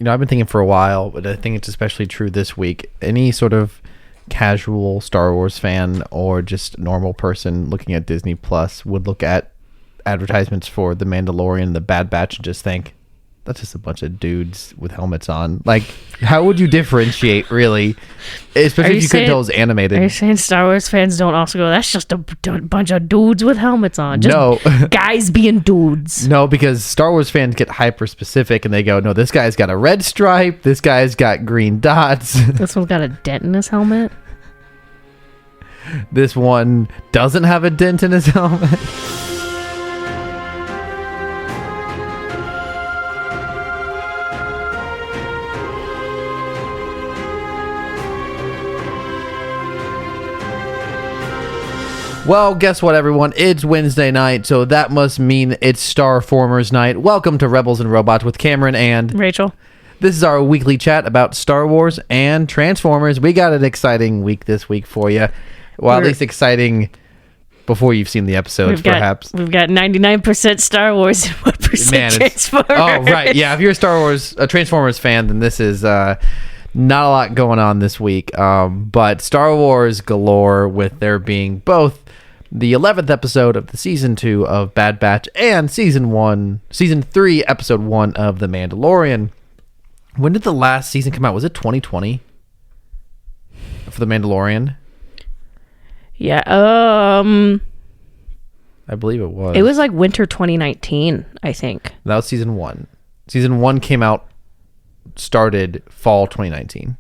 I've been thinking for a while, but I think it's especially true this week. Any sort of casual Star Wars fan or just normal person looking at Disney Plus would look at advertisements for The Mandalorian, The Bad Batch, and just think, that's just a bunch of dudes with helmets on. Like, how would you differentiate, really? Especially if you couldn't tell it was animated. Are you saying Star Wars fans don't also go, that's just a bunch of dudes with helmets on? Just no. Guys being dudes. No, because Star Wars fans get hyper specific and they go, no, this guy's got a red stripe. This guy's got green dots. This one's got a dent in his helmet. This one doesn't have a dent in his helmet. Well, guess what, everyone? It's Wednesday night, so that must mean it's Starformers night. Welcome to Rebels and Robots with Cameron and Rachel. This is our weekly chat about Star Wars and Transformers. We got an exciting week this week for you. Well, at least exciting before you've seen the episodes, perhaps. We've got 99% Star Wars and 1% Transformers. Oh, right. Yeah, if you're a Transformers fan, then this is not a lot going on this week. But Star Wars galore, with there being both the 11th episode of the season 2 of Bad Batch and season 3, episode 1 of The Mandalorian. When did the last season come out? Was it 2020 for The Mandalorian? Yeah. I believe it was. It was like winter 2019, I think. That was season 1. Season 1 started fall 2019.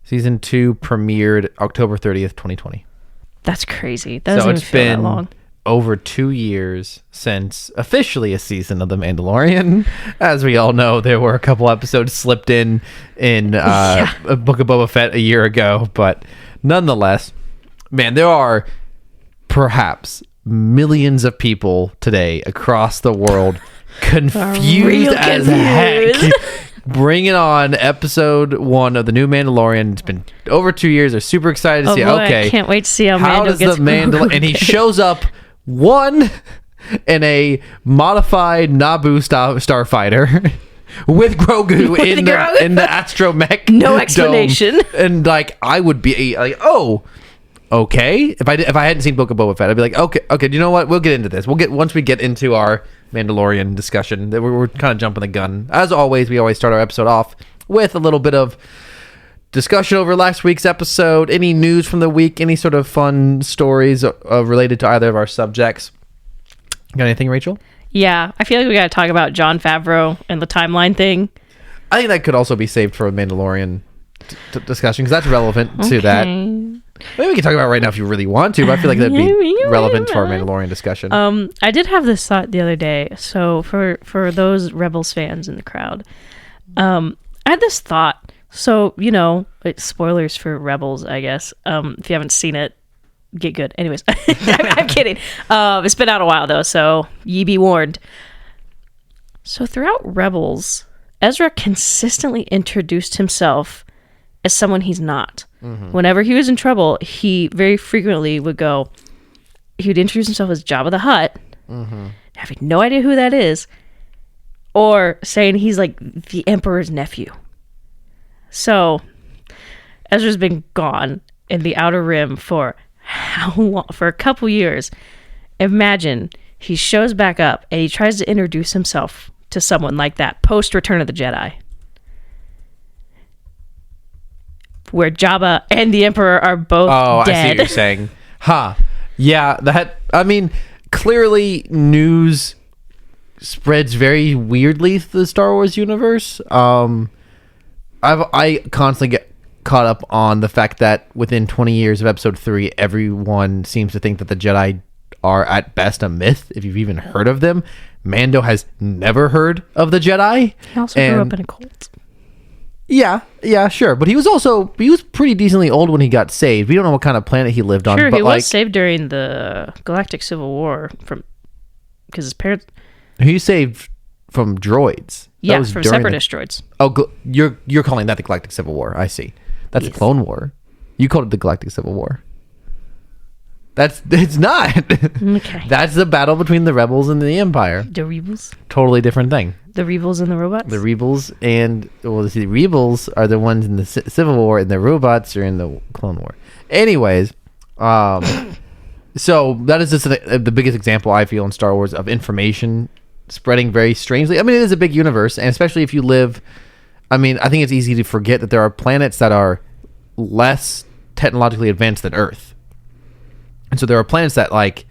Season 2 premiered October 30th, 2020. That's crazy. That doesn't even feel that long. Over 2 years since officially a season of The Mandalorian. As we all know, there were a couple episodes slipped in a Book of Boba Fett a year ago, but nonetheless, man, there are perhaps millions of people today across the world confused as heck. Bringing on episode 1 of the new Mandalorian. It's been over 2 years. They're super excited to see. Boy, okay, I can't wait to see how does gets the Mandalorian? And he shows up in a modified Naboo starfighter with Grogu in the astromech. No explanation. Dome. And like, I would be like, oh, okay. If I hadn't seen Book of Boba Fett, I'd be like, okay. You know what? We'll get into this. Once we get into our Mandalorian discussion. We're kind of jumping the gun. As always, we always start our episode off with a little bit of discussion over last week's episode, any news from the week, any sort of fun stories related to either of our subjects. Got anything, Rachel? Yeah, I feel like we got to talk about Jon Favreau and the timeline thing. I think that could also be saved for a Mandalorian discussion, because that's relevant to that. Maybe we can talk about it right now if you really want to, but I feel like that'd be relevant to our Mandalorian discussion. I did have this thought the other day. So for those Rebels fans in the crowd, I had this thought. So, spoilers for Rebels, I guess. If you haven't seen it, get good. Anyways, I'm kidding. It's been out a while though, so ye be warned. So throughout Rebels, Ezra consistently introduced himself as someone he's not. Mm-hmm. Whenever he was in trouble, he very frequently would introduce himself as Jabba the Hutt, having no idea who that is, or saying he's like the Emperor's nephew. So Ezra's been gone in the Outer Rim for how long? For a couple years. Imagine he shows back up and he tries to introduce himself to someone like that post Return of the Jedi, where Jabba and the Emperor are both dead. I see what you're saying. Yeah, clearly news spreads very weirdly through the Star Wars universe. I constantly get caught up on the fact that within 20 years of episode 3, everyone seems to think that the Jedi are at best a myth, if you've even heard of them. Mando has never heard of the Jedi. He also grew up in a cult. Yeah, sure. But he was pretty decently old when he got saved. We don't know what kind of planet he lived on. Sure, but he was saved during the Galactic Civil War because his parents... He saved from droids. Yeah, from Separatist droids. Oh, you're calling that the Galactic Civil War. I see. That's a Clone War. You called it the Galactic Civil War. It's not. Okay. That's the battle between the rebels and the Empire. The rebels. Totally different thing. The rebels and the robots. The rebels the rebels are the ones in the Civil War, and the robots are in the Clone War. Anyways, so that is just the biggest example I feel in Star Wars of information spreading very strangely. I mean, it is a big universe, and especially if you live. I mean, I think it's easy to forget that there are planets that are less technologically advanced than Earth, and so there are planets that like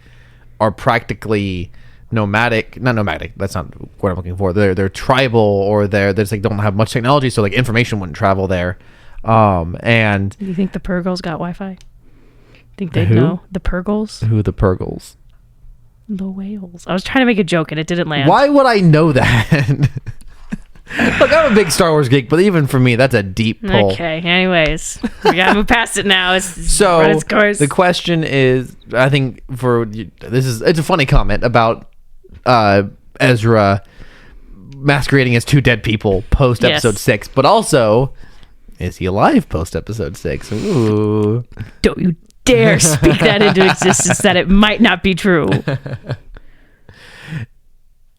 are practically nomadic. Not nomadic. That's not what I'm looking for. They're tribal, or they're just like don't have much technology, so like information wouldn't travel there. And Do you think the Purgles got Wi-Fi? Think they'd Who? know the Purgles? Who are the Purgles? The whales. I was trying to make a joke and it didn't land. Why would I know that? Look, I'm a big Star Wars geek, but even for me, that's a deep pull. Okay. Anyways, we gotta move past it now. It's So run its course. the question is, I think it's a funny comment about Ezra masquerading as two dead people post Yes. episode 6, but also, is he alive post episode 6? Ooh. Don't you dare speak that into existence that it might not be true.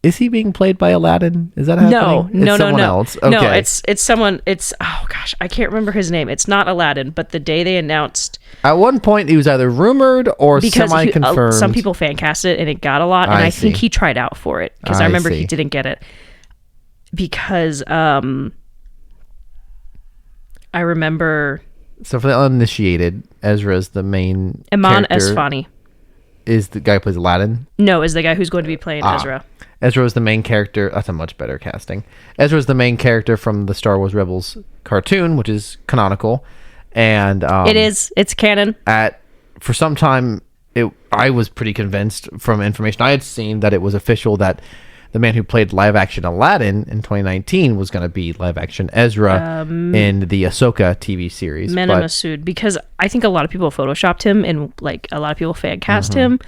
Is he being played by Aladdin? Is that happening? No, It's someone no. else. Okay. No, it's someone. It's oh gosh, I can't remember his name. It's not Aladdin, but the day they announced, At one point, he was either rumored or because semi-confirmed. some people fan cast it and it got a lot, and I think see. he tried out for it because I I remember see. he didn't get it because I remember So for the uninitiated, Ezra's the main Iman character. Esfani. Is the guy who plays Aladdin. No, is the guy who's going to be playing Ezra. Ezra is the main character. That's a much better casting. Ezra is the main character from the Star Wars Rebels cartoon, which is canonical. And It is. It's canon. For some time, I was pretty convinced from information I had seen that it was official that the man who played live-action Aladdin in 2019 was going to be live-action Ezra in the Ahsoka TV series. Mena But Massoud, because I think a lot of people photoshopped him and like a lot of people fan cast him,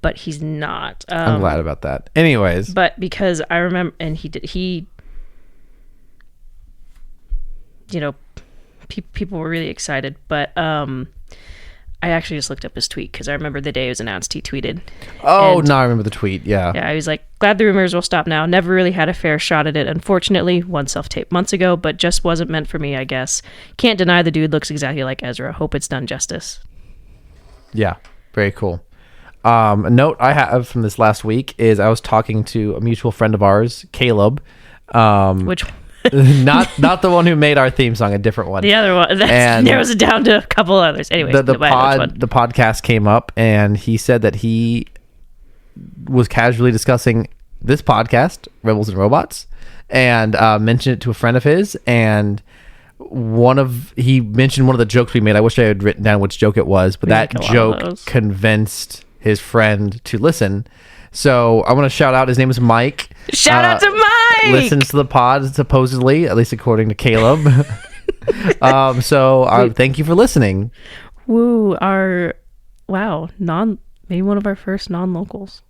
but he's not. I'm glad about that. Anyways, But because I remember, and he people were really excited, but I actually just looked up his tweet because I remember the day it was announced, he tweeted. And now I remember the tweet. Yeah. I was like, glad the rumors will stop now. Never really had a fair shot at it, unfortunately. One self-tape months ago, but just wasn't meant for me, I guess. Can't deny the dude looks exactly like Ezra. Hope it's done justice. Yeah. Very cool. A note I have from this last week is I was talking to a mutual friend of ours, Caleb. Which not the one who made our theme song, a different one. the other one that narrows it down to a couple others. Anyways, the podcast came up, and he said that he was casually discussing this podcast, Rebels and Robots, and mentioned it to a friend of his, and he mentioned one of the jokes we made. I wish I had written down which joke it was, but that joke convinced his friend to listen. So I want to shout out. His name is Mike. Shout out to Mike. Listens to the pod supposedly, at least according to Caleb. Thank you for listening. Woo! Maybe one of our first non-locals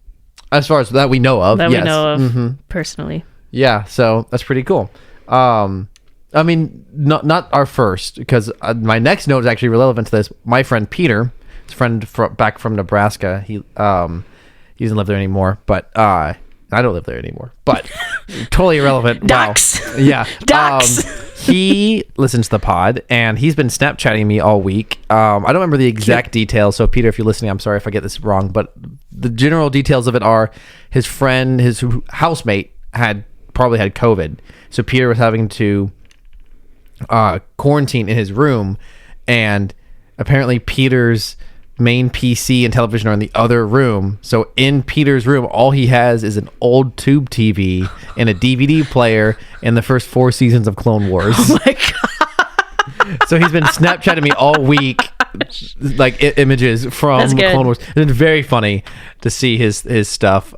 As far as that we know of, that yes. we know of Mm-hmm. personally. Yeah, so that's pretty cool. I mean, not our first, because my next note is actually relevant to this. My friend Peter, his friend back from Nebraska, he doesn't live there anymore, but I don't live there anymore, but totally irrelevant. Ducks. Wow. Yeah. Ducks. He listens to the pod, and he's been Snapchatting me all week. I don't remember the exact details, so Peter, if you're listening, I'm sorry if I get this wrong, but the general details of it are his friend, his housemate, probably had COVID, so Peter was having to quarantine in his room, and apparently Peter's main PC and television are in the other room. So in Peter's room, all he has is an old tube TV and a DVD player and the first 4 seasons of Clone Wars. Oh my god! So he's been Snapchatting me all week, like images from Clone Wars. It's been very funny to see his stuff.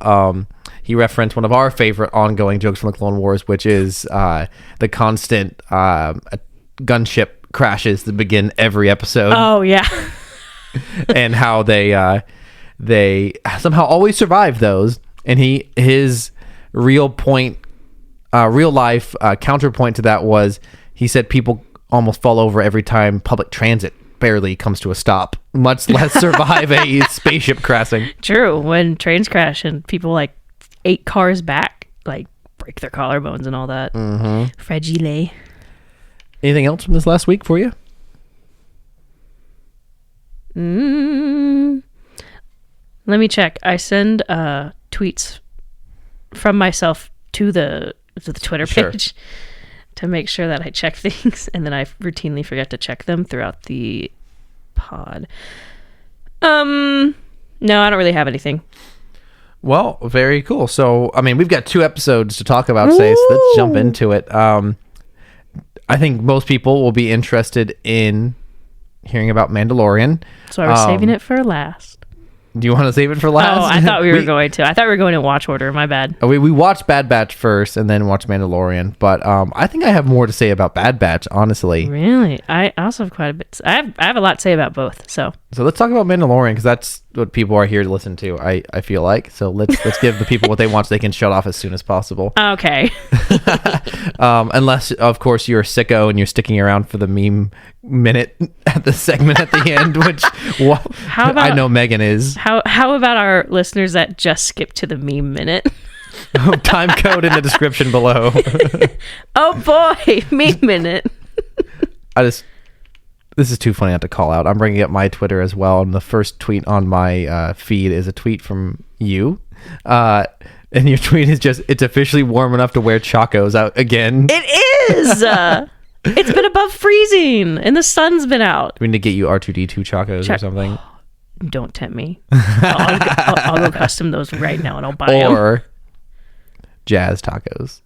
He referenced one of our favorite ongoing jokes from the Clone Wars, which is the constant gunship crashes that begin every episode. Oh yeah. And how they somehow always survive those. And his real life counterpoint to that was, he said people almost fall over every time public transit barely comes to a stop, much less survive a spaceship crashing. True. When trains crash and people like 8 cars back, like break their collarbones and all that. Fragile. Anything else from this last week for you? Let me check. I send tweets from myself to the Twitter page to make sure that I check things, and then I routinely forget to check them throughout the pod. No, I don't really have anything. Well, very cool. So, I mean, we've got 2 episodes to talk about today, so let's jump into it. I think most people will be interested in hearing about Mandalorian. So I was saving it for last. Do you want to save it for last? Oh, I thought we were going to. I thought we were going in watch order. My bad. We watched Bad Batch first and then watched Mandalorian. But I think I have more to say about Bad Batch, honestly. Really? I also have quite a bit. I have a lot to say about both. So let's talk about Mandalorian, because that's what people are here to listen to, I feel like. So let's give the people what they want so they can shut off as soon as possible. Okay. Unless, of course, you're a sicko and you're sticking around for the meme minute at the segment at the end, which I know Megan is. How about our listeners that just skip to the meme minute? Time code in the description below. Oh boy, meme minute. This is too funny not to call out. I'm bringing up my Twitter as well, and the first tweet on my feed is a tweet from you. And your tweet is just, it's officially warm enough to wear chacos out again. It is! It's been above freezing, and the sun's been out. We need to get you R2D2 chacos or something. Don't tempt me. I'll go custom those right now, and I'll buy them. Or jazz tacos.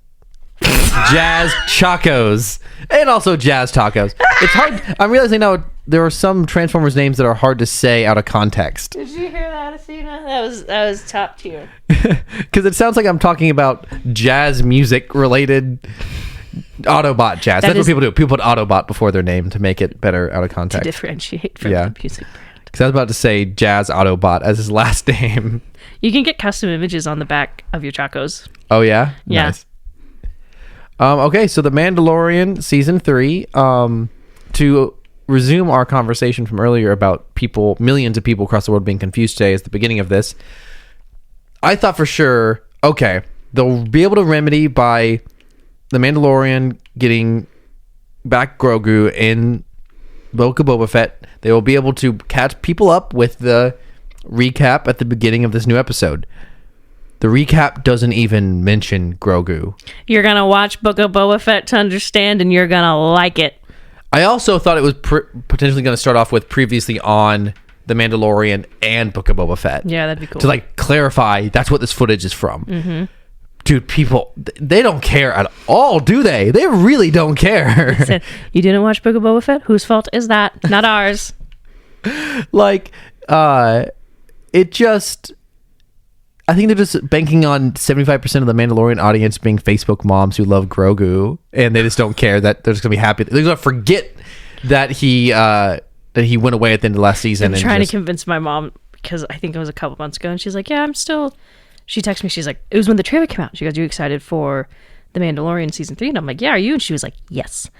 Jazz chacos. And also jazz tacos. It's hard. I'm realizing now there are some Transformers names that are hard to say out of context. Did you hear that, Asina? That was top tier. Because it sounds like I'm talking about jazz music related Autobot jazz. That's what people do. People put Autobot before their name to make it better out of context. To differentiate from the music brand. Because I was about to say Jazz Autobot as his last name. You can get custom images on the back of your chacos. Oh, yeah? Yeah. Nice. Okay, so The Mandalorian Season 3. To resume our conversation from earlier about millions of people across the world being confused today is the beginning of this. I thought for sure, okay, they'll be able to remedy by The Mandalorian getting back Grogu in Book of Boba Fett. They will be able to catch people up with the recap at the beginning of this new episode. The recap doesn't even mention Grogu. You're going to watch Book of Boba Fett to understand, and you're going to like it. I also thought it was potentially going to start off with previously on The Mandalorian and Book of Boba Fett. Yeah, that'd be cool. To clarify, that's what this footage is from. Mm-hmm. Dude, people, they don't care at all, do they? They really don't care. Listen, you didn't watch Book of Boba Fett? Whose fault is that? Not ours. It just... I think they're just banking on 75% of the Mandalorian audience being Facebook moms who love Grogu, and they just don't care that they're just going to be happy. They're going to forget that he went away at the end of last season. I'm trying to convince my mom, because I think it was a couple months ago, and she's like, yeah, I'm still... She texted me, she's like, it was when the trailer came out. She goes, you excited for The Mandalorian Season 3? And I'm like, yeah, are you? And she was like, yes.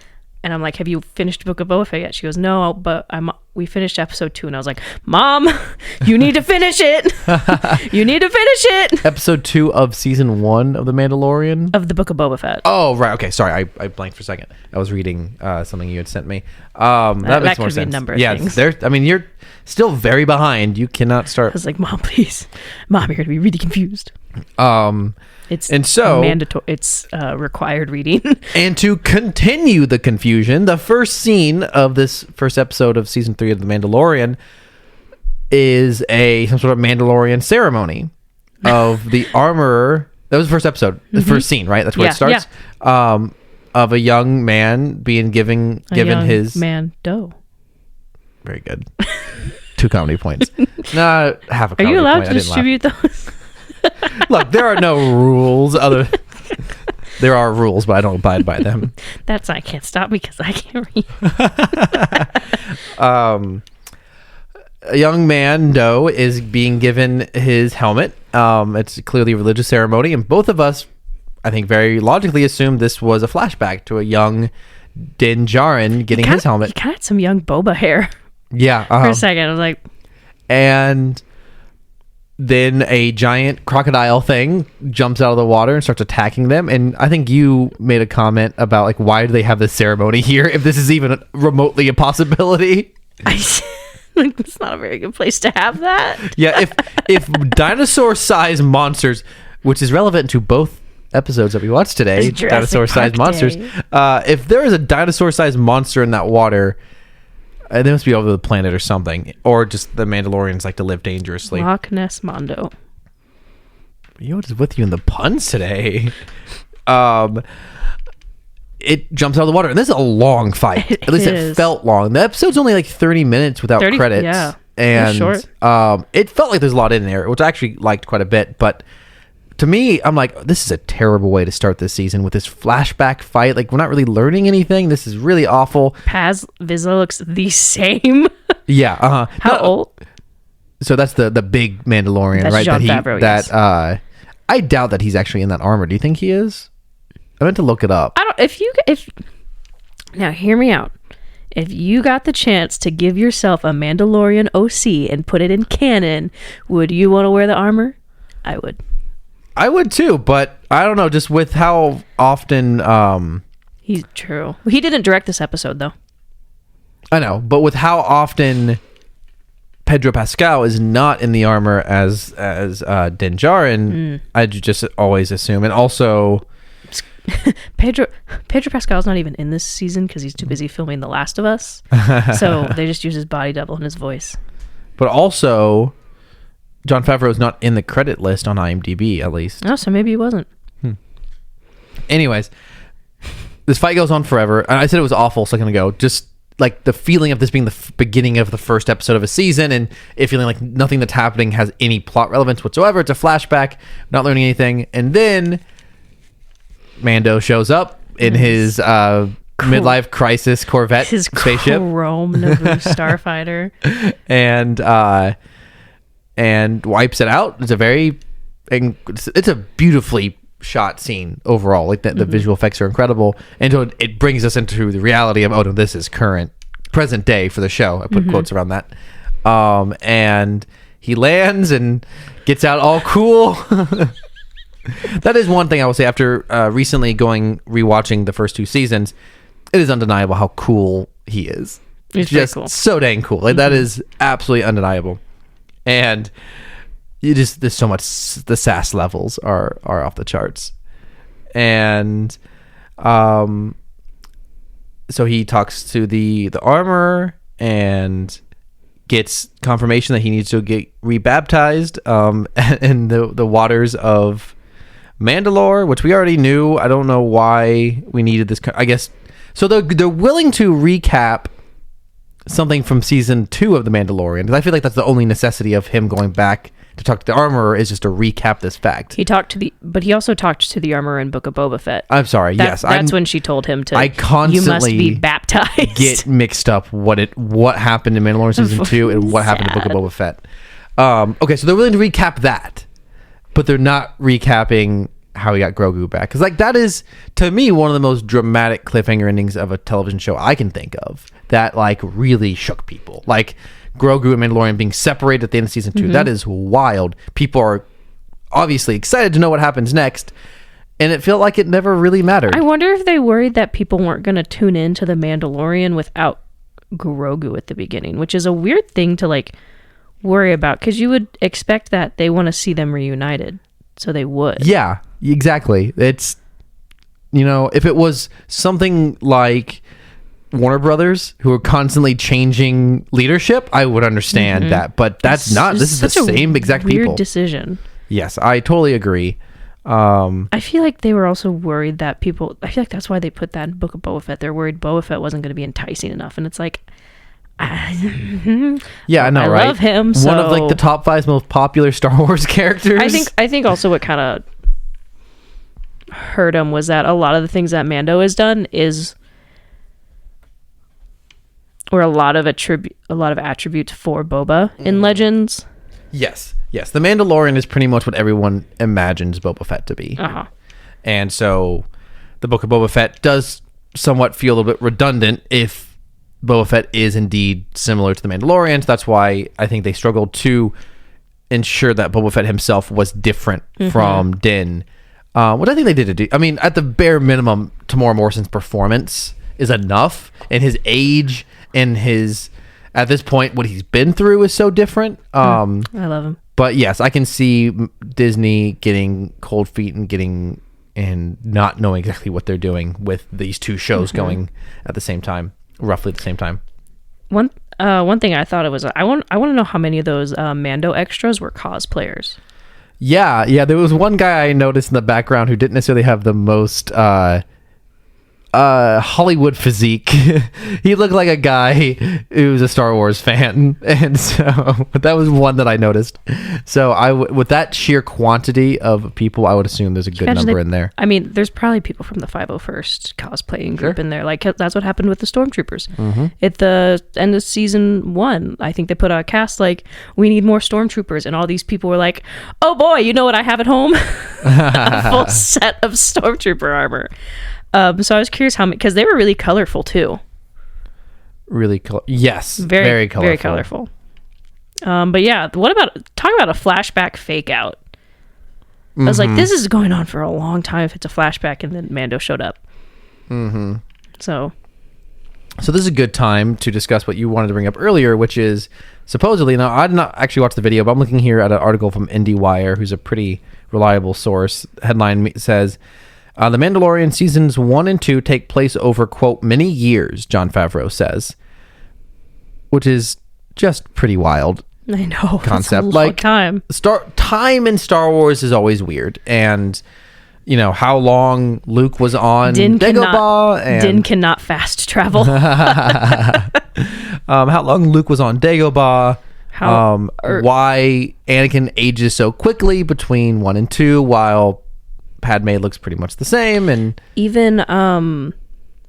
And I'm like, have you finished Book of Boba Fett yet? She goes, no, but we finished episode 2. And I was like, Mom, you need to finish it. You need to finish it. Episode 2 of Season 1 of The Mandalorian? Of the Book of Boba Fett. Oh, right. Okay, sorry. I blanked for a second. I was reading something you had sent me. That makes more sense. Be a number of things. You're still very behind. You cannot start... I was like, Mom, please. Mom, you're going to be really confused. It's mandatory. It's required reading. And to continue the confusion, the first scene of this first episode of Season 3 of The Mandalorian is some sort of Mandalorian ceremony of the armorer. That was the first episode, the first scene, right? That's where it starts. Yeah. Of a young man being given his Mando. Very good. 2 comedy points. No, half a comedy point. Are you allowed to distribute those? Look, there are no rules. There are rules, but I don't abide by them. I can't stop me because I can't read. A young man, Doe, is being given his helmet. It's clearly a religious ceremony, and both of us, I think, very logically assumed this was a flashback to a young Din Djarin getting his helmet. He kind of had some young Boba hair. Yeah. For a second, I was like, and then a giant crocodile thing jumps out of the water and starts attacking them. And I think you made a comment about like, why do they have this ceremony here if this is even remotely a possibility? like, it's not a very good place to have that. Yeah, if dinosaur-sized monsters, which is relevant to both episodes that we watched today, dinosaur-sized monsters. If there is a dinosaur-sized monster in that water, they must be over the planet or something, or just the Mandalorians like to live dangerously. Loch Ness Mondo. You know what is with you in the puns today? It jumps out of the water, and this is a long fight. At least it felt long. The episode's only like 30 minutes without credits. Yeah, and short. It felt like there's a lot in there, which I actually liked quite a bit. But to me, I'm like, this is a terrible way to start this season with this flashback fight. Like, we're not really learning anything. This is really awful. Paz Vizsla looks the same. Yeah. How old? So that's the big Mandalorian, that's right? Jon Favreau, yes. I doubt that he's actually in that armor. Do you think he is? I meant to look it up. I don't. If now, hear me out. If you got the chance to give yourself a Mandalorian OC and put it in canon, would you want to wear the armor? I would. I would too, but I don't know. Just with how often he's true. He didn't direct this episode though. I know, but with how often Pedro Pascal is not in the armor as Din Djarin, I just always assume, and also. Pedro Pascal's not even in this season because he's too busy filming The Last of Us. So they just use his body double and his voice. But also, Jon Favreau is not in the credit list on IMDb, at least. Oh, so maybe he wasn't. Anyways, this fight goes on forever. And I said it was awful a second ago. Just like the feeling of this being the beginning of the first episode of a season, and it feeling like nothing that's happening has any plot relevance whatsoever. It's a flashback, not learning anything. And then Mando shows up in his midlife crisis Corvette spaceship, chrome Naboo starfighter, and wipes it out. It's a beautifully shot scene overall. Like the visual effects are incredible, and so it brings us into the reality of, oh no, this is present day for the show. I put quotes around that. And he lands and gets out all cool. That is one thing I will say after recently rewatching the first two seasons. It is undeniable how cool he is. It's just cool. So dang cool. Like that is absolutely undeniable. And there's so much, the sass levels are off the charts. And so he talks to the armor and gets confirmation that he needs to get rebaptized in the waters of Mandalore, which we already knew. I don't know why we needed this. I guess so. They're willing to recap something from season 2 of The Mandalorian, because I feel like that's the only necessity of him going back to talk to the armorer is just to recap this fact. But he also talked to the armorer in Book of Boba Fett. I'm sorry. Yes, that's when she told him to. I constantly you must be baptized. Get mixed up what happened in Mandalorian season 2 and what happened in Book of Boba Fett. Okay, so they're willing to recap that, but they're not recapping how he got Grogu back. Because that is, to me, one of the most dramatic cliffhanger endings of a television show I can think of that really shook people. Like Grogu and Mandalorian being separated at the end of season 2. That is wild. People are obviously excited to know what happens next, and it felt like it never really mattered. I wonder if they worried that people weren't going to tune in to The Mandalorian without Grogu at the beginning, which is a weird thing to worry about, because you would expect that they want to see them reunited, so they would. Yeah, exactly. It's, if it was something like Warner Brothers, who are constantly changing leadership, I would understand that, but this is the same exact weird people. Decision. Yes, I totally agree. I feel like they were also worried that people, I feel like that's why they put that in Book of Boba Fett. They're worried Boba Fett wasn't going to be enticing enough, and it's like, yeah, I know, I right? love him. So one of the top 5 most popular Star Wars characters. I think also what kind of hurt him was that a lot of the things that Mando has done or a lot of attributes for Boba in Legends. Yes. The Mandalorian is pretty much what everyone imagines Boba Fett to be. And so the Book of Boba Fett does somewhat feel a little bit redundant if Boba Fett is indeed similar to the Mandalorians. That's why I think they struggled to ensure that Boba Fett himself was different from Din. What I think they did to do, I mean, at the bare minimum, Tamora Morrison's performance is enough, and his age and his, at this point, what he's been through is so different. I love him. But yes, I can see Disney getting cold feet and not knowing exactly what they're doing with these two shows going at the same time, roughly at the same time. One thing I thought it was, I want to know how many of those Mando extras were cosplayers. Yeah. There was one guy I noticed in the background who didn't necessarily have the most Hollywood physique. He looked like a guy who was a Star Wars fan, and so but that was one that I noticed. So with that sheer quantity of people, I would assume there's a good number in there. I mean, there's probably people from the 501st cosplaying group in there. Like that's what happened with the Stormtroopers at the end of season 1. I think they put out a cast like, we need more Stormtroopers, and all these people were like, oh boy, you know what I have at home? A full set of Stormtrooper armor. So I was curious how many, because they were really colorful too. Really yes, very colorful. Very colorful. But yeah, talk about a flashback fake out. I was like, this is going on for a long time if it's a flashback, and then Mando showed up. So this is a good time to discuss what you wanted to bring up earlier, which is supposedly, now I did not actually watch the video, but I'm looking here at an article from IndieWire, who's a pretty reliable source. Headline says, The Mandalorian seasons 1 and 2 take place over, quote, many years, Jon Favreau says, which is just pretty wild. I know. Concept. It's a long time. Time in Star Wars is always weird. And, you know, how long Luke was on Dagobah. Din cannot fast travel. How long Luke was on Dagobah. Why Anakin ages so quickly between 1 and 2 while Padme looks pretty much the same, and even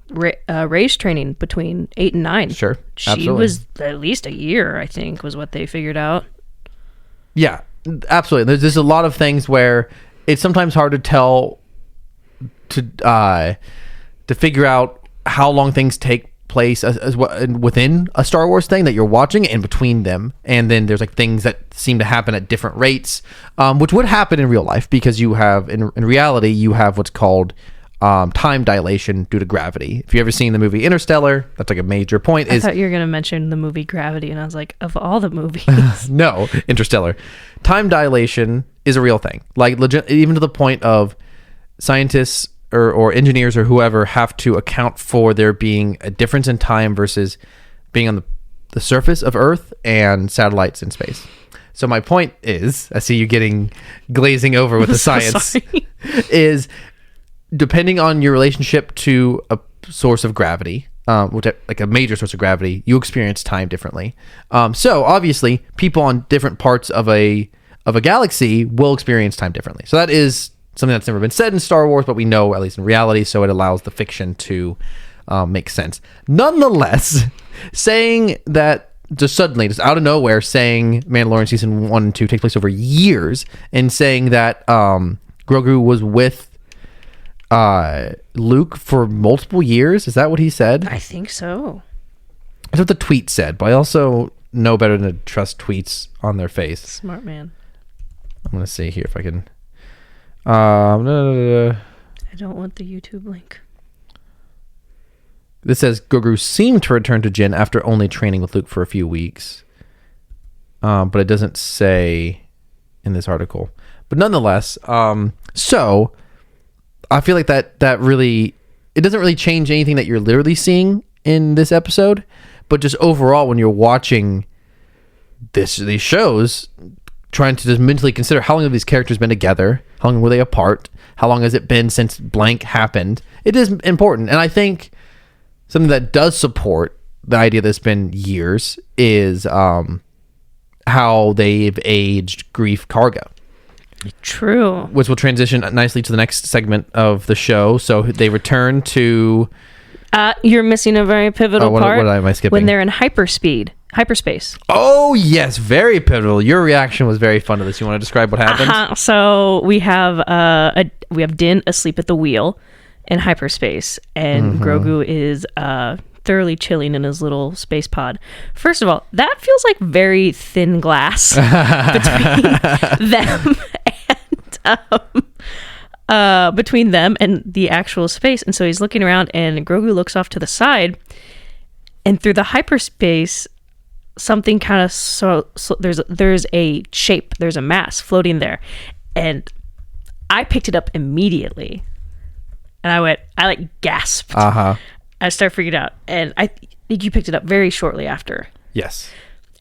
Rey's training between 8 and 9. Sure, she absolutely. was at least a year, I think, was what they figured out. Yeah, absolutely. There's a lot of things where it's sometimes hard to tell to figure out how long things take place as within a Star Wars thing that you're watching and between them, and then there's like things that seem to happen at different rates, which would happen in real life because you have in reality you have what's called time dilation due to gravity. If you've ever seen the movie Interstellar, that's like a major point. I thought you were going to mention the movie Gravity, and I was like, of all the movies. No, Interstellar. Time dilation is a real thing, like legit, even to the point of scientists or engineers or whoever have to account for there being a difference in time versus being on the surface of Earth and satellites in space. So my point is, I see you glazing over with the science, is depending on your relationship to a source of gravity, like a major source of gravity, you experience time differently. So obviously people on different parts of a galaxy will experience time differently. So that is something that's never been said in Star Wars, but we know at least in reality, so it allows the fiction to make sense. Nonetheless, saying that just suddenly, just out of nowhere, saying Mandalorian season 1 and 2 take place over years, and saying that Grogu was with Luke for multiple years, is that what he said? I think so. That's what the tweet said, but I also know better than to trust tweets on their face. Smart man. I'm going to see here if I can... I don't want the YouTube link. This says Grogu seemed to return to Jin after only training with Luke for a few weeks, but it doesn't say in this article. But nonetheless, so I feel like that really, it doesn't really change anything that you're literally seeing in this episode, but just overall when you're watching these shows, trying to just mentally consider how long have these characters been together, how long were they apart, how long has it been since blank happened. It is important, and I think something that does support the idea that it's been years is how they've aged Grief Karga. True. Which will transition nicely to the next segment of the show. So they return to... you're missing a very pivotal part. What am I skipping? When they're in hyperspace. Oh, yes. Very pivotal. Your reaction was very fun to this. You want to describe what happened? So we have Din asleep at the wheel in hyperspace, and Grogu is thoroughly chilling in his little space pod. First of all, that feels like very thin glass between them between them and the actual space. And so he's looking around, and Grogu looks off to the side, and through the hyperspace, something kind of there's a shape, there's a mass floating there, and I picked it up immediately, and I like gasped. I started freaking out, and I think you picked it up very shortly after. Yes,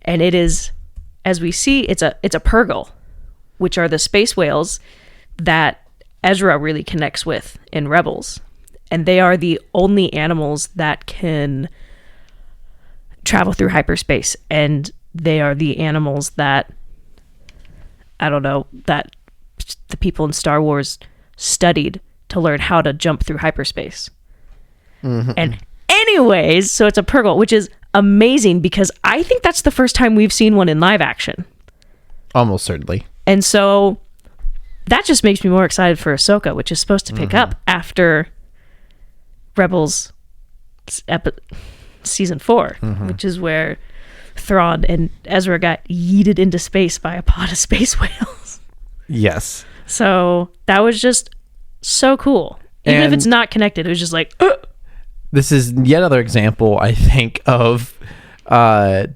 and it is, as we see, it's a purrgil, which are the space whales that Ezra really connects with in Rebels, and they are the only animals that can travel through hyperspace, and they are the animals that, I don't know, that the people in Star Wars studied to learn how to jump through hyperspace. And anyways, so it's a purrgil, which is amazing because I think that's the first time we've seen one in live action. Almost certainly. And so that just makes me more excited for Ahsoka, which is supposed to pick up after Rebels season 4, which is where Thrawn and Ezra got yeeted into space by a pod of space whales. Yes. So that was just so cool. Even if it's not connected, it was just like, This is yet another example, I think, of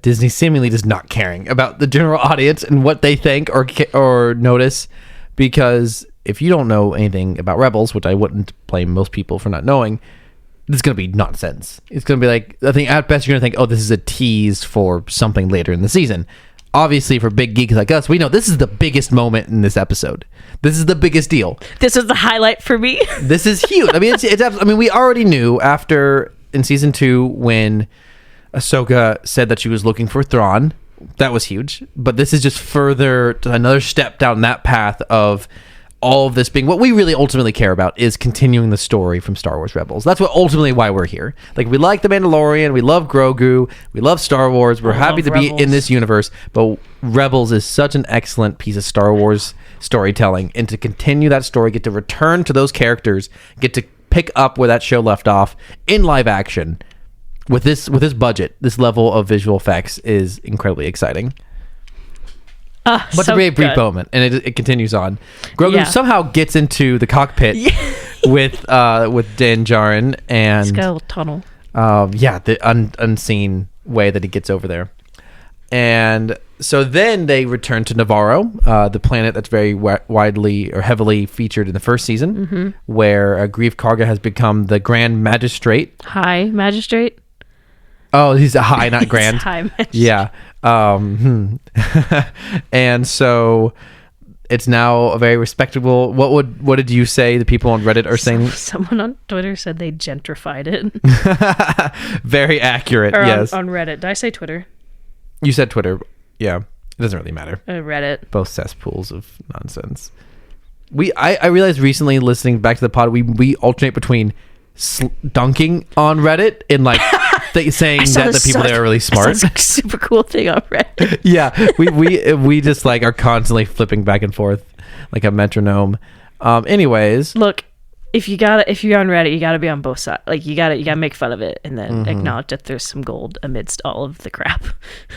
Disney seemingly just not caring about the general audience and what they think or notice. Because if you don't know anything about Rebels, which I wouldn't blame most people for not knowing, this is going to be nonsense. It's going to be like, I think at best you're going to think, oh, this is a tease for something later in the season. Obviously, for big geeks like us, we know this is the biggest moment in this episode. This is the biggest deal. This was the highlight for me. This is huge. I mean, I mean, we already knew after in season 2 when Ahsoka said that she was looking for Thrawn. That was huge. But this is just further another step down that path of all of this being what we really ultimately care about is continuing the story from Star Wars Rebels. That's what ultimately why we're here. Like, we like The Mandalorian, we love Grogu, we love Star Wars, we're happy to be in this universe, but Rebels is such an excellent piece of Star Wars storytelling, and to continue that story, get to return to those characters, get to pick up where that show left off in live action with this budget, this level of visual effects is incredibly exciting. But so a very brief moment, and it continues on. Grogu somehow gets into the cockpit with Din Djarin, and he's got a little tunnel. The unseen way that he gets over there. And so then they return to Navarro, the planet that's very widely or heavily featured in the first season, where Grief Karga has become the Grand Magistrate. High Magistrate? Oh, he's a high, not grand. High Magistrate. Yeah. And so it's now a very respectable. What did you say the people on Reddit are saying? Someone on Twitter said they gentrified it. Very accurate. Or yes. On Reddit. Did I say Twitter? You said Twitter. Yeah. It doesn't really matter. Reddit. Both cesspools of nonsense. I realized recently listening back to the pod, we alternate between dunking on Reddit and like saying that the people there are really smart. That's like a super cool thing on Reddit. Yeah, we just like are constantly flipping back and forth like a metronome. Anyways, look, if you're on Reddit, you gotta be on both sides. Like you gotta make fun of it and then acknowledge that there's some gold amidst all of the crap.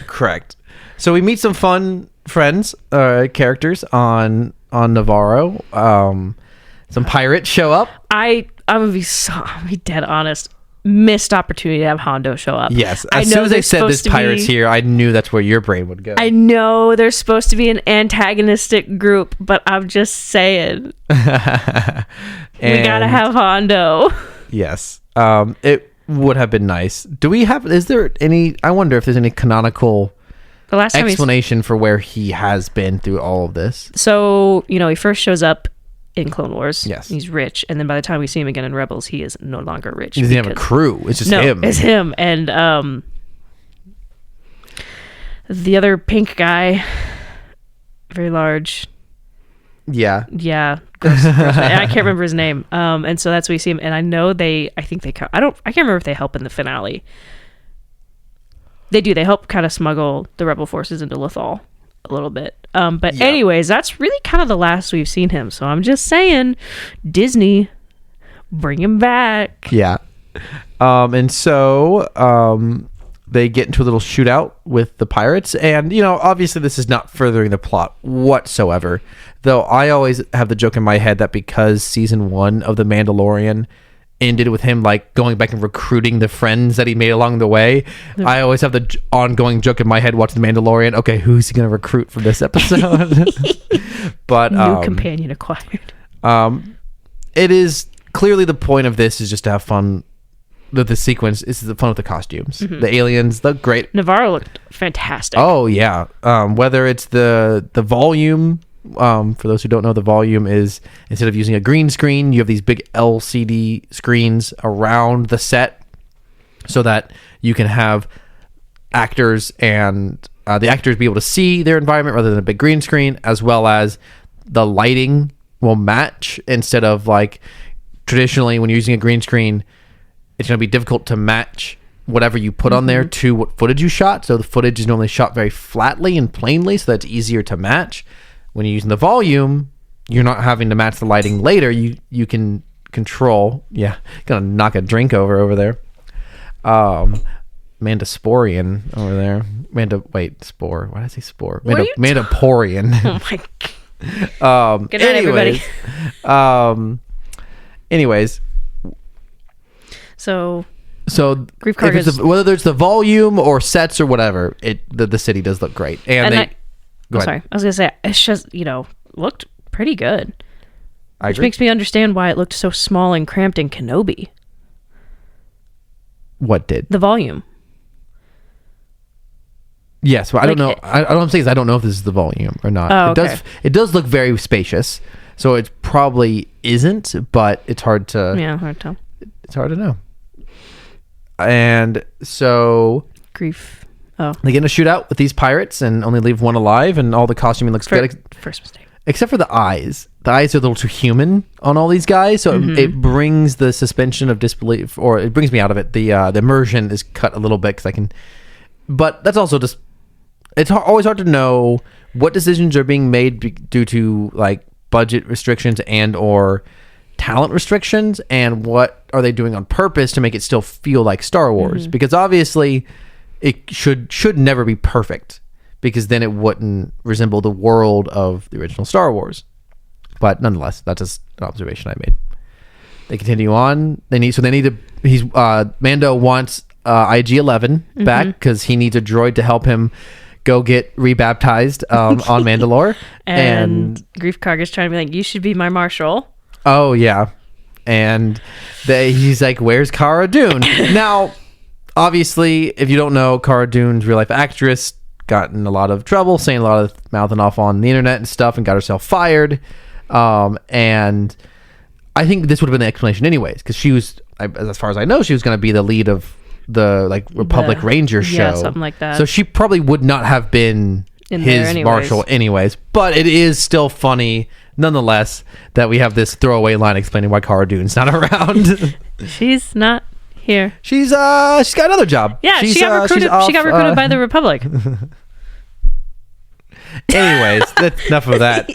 Correct. So we meet some fun friends, characters on Navarro. Some pirates show up. I'm gonna be dead honest. Missed opportunity to have Hondo show up. Yes, as soon as they said this pirate's here, I knew that's where your brain would go. I know they're supposed to be an antagonistic group, but I'm just saying we gotta have Hondo. Yes, it would have been nice. Is there any? I wonder if there's any canonical explanation for where he has been through all of this. So he first shows up in Clone Wars. Yes. He's rich, and then by the time we see him again in Rebels, he is no longer rich. He doesn't have a crew. It's just him. It's him. And the other pink guy, very large. Yeah. Yeah. Gross. I can't remember his name. And so that's where we see him. And I know I can't remember if they help in the finale. They do. They help kind of smuggle the rebel forces into Lothal a little bit. Anyways, that's really kind of the last we've seen him. So I'm just saying, Disney, bring him back. Yeah. And so they get into a little shootout with the pirates. And, obviously this is not furthering the plot whatsoever. Though I always have the joke in my head that because season 1 of The Mandalorian ended with him like going back and recruiting the friends that he made along the way, I always have the ongoing joke in my head watching The Mandalorian. Okay, who's he going to recruit from this episode? But new companion acquired. It is clearly the point of this is just to have fun. The sequence is the fun with the costumes. The aliens look great. Navarro looked fantastic. Oh yeah. Whether it's the volume. For those who don't know, the volume is, instead of using a green screen, you have these big LCD screens around the set so that you can have actors and the actors be able to see their environment rather than a big green screen, as well as the lighting will match instead of like traditionally when you're using a green screen, it's going to be difficult to match whatever you put on there to what footage you shot. So the footage is normally shot very flatly and plainly so that's easier to match. When you're using the volume, you're not having to match the lighting later. You can control. Yeah, gonna knock a drink over there. Mandasporian over there. Spore. Why did I say spore? Mandaporian. Oh my god. Good night, everybody. Anyways. So Grief whether it's the volume or sets or whatever, the city does look great. Sorry, I was gonna say it's just looked pretty good. Which makes me understand why it looked so small and cramped in Kenobi. What did? The volume. Yes, well, I don't know. What I'm saying is I don't know if this is the volume or not. Oh, okay. It does look very spacious, so it probably isn't, but it's hard to. Yeah, hard to tell. It's hard to know. And so Grief. Oh. They get in a shootout with these pirates and only leave one alive, and all the costuming looks good. First mistake. Except for the eyes. The eyes are a little too human on all these guys, so it brings the suspension of disbelief, or it brings me out of it. The immersion is cut a little bit because I can... But that's also just... It's always hard to know what decisions are being made due to like budget restrictions and or talent restrictions, and what are they doing on purpose to make it still feel like Star Wars. Because obviously... It should never be perfect, because then it wouldn't resemble the world of the original Star Wars. But nonetheless, that's just an observation I made. They continue on. Mando wants IG-11 back because he needs a droid to help him go get rebaptized on Mandalore. And Grief Karga's trying to be like, you should be my marshal. Oh yeah, and he's like, where's Cara Dune now? Obviously, if you don't know, Cara Dune's real life actress got in a lot of trouble, saying a lot of mouthing off on the internet and stuff, and got herself fired. And I think this would have been the explanation anyways, because she was, as far as I know, she was going to be the lead of the Republic Ranger show. Yeah, something like that. So she probably would not have been his marshal anyways. But it is still funny, nonetheless, that we have this throwaway line explaining why Cara Dune's not around. She's not here. She's got another job. Yeah, she got recruited. She got recruited by the Republic. Anyways, that's enough of that.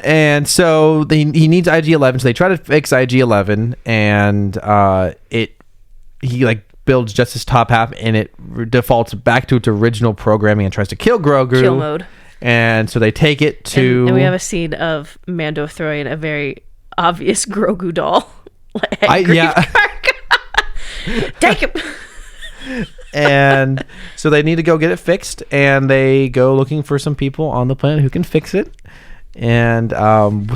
And so he needs IG-11, so they try to fix IG-11, and he like builds just his top half, and it defaults back to its original programming and tries to kill Grogu. Kill mode. And so they take it to... And we have a scene of Mando throwing a very obvious Grogu doll. Take him. And so they need to go get it fixed, and they go looking for some people on the planet who can fix it. And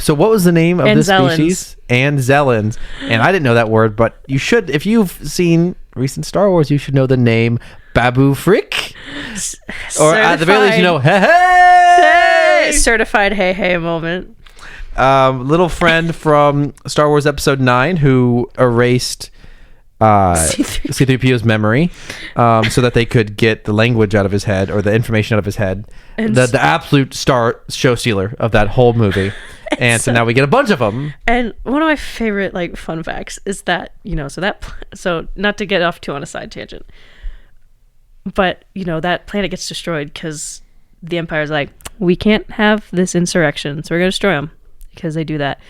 so what was the name of this species? Anzellans. And I didn't know that word, but you should, if you've seen recent Star Wars, you should know the name Babu Frik. Or at the very least, hey! Certified hey moment. Little friend from Star Wars Episode 9 who erased C-3PO's memory so that they could get the language out of his head, or the information out of his head. And the absolute show stealer of that whole movie. And so now we get a bunch of them. And one of my favorite fun facts is that, so not to get off too on a side tangent, but that planet gets destroyed because the Empire's like, we can't have this insurrection, so we're going to destroy them, because they do that.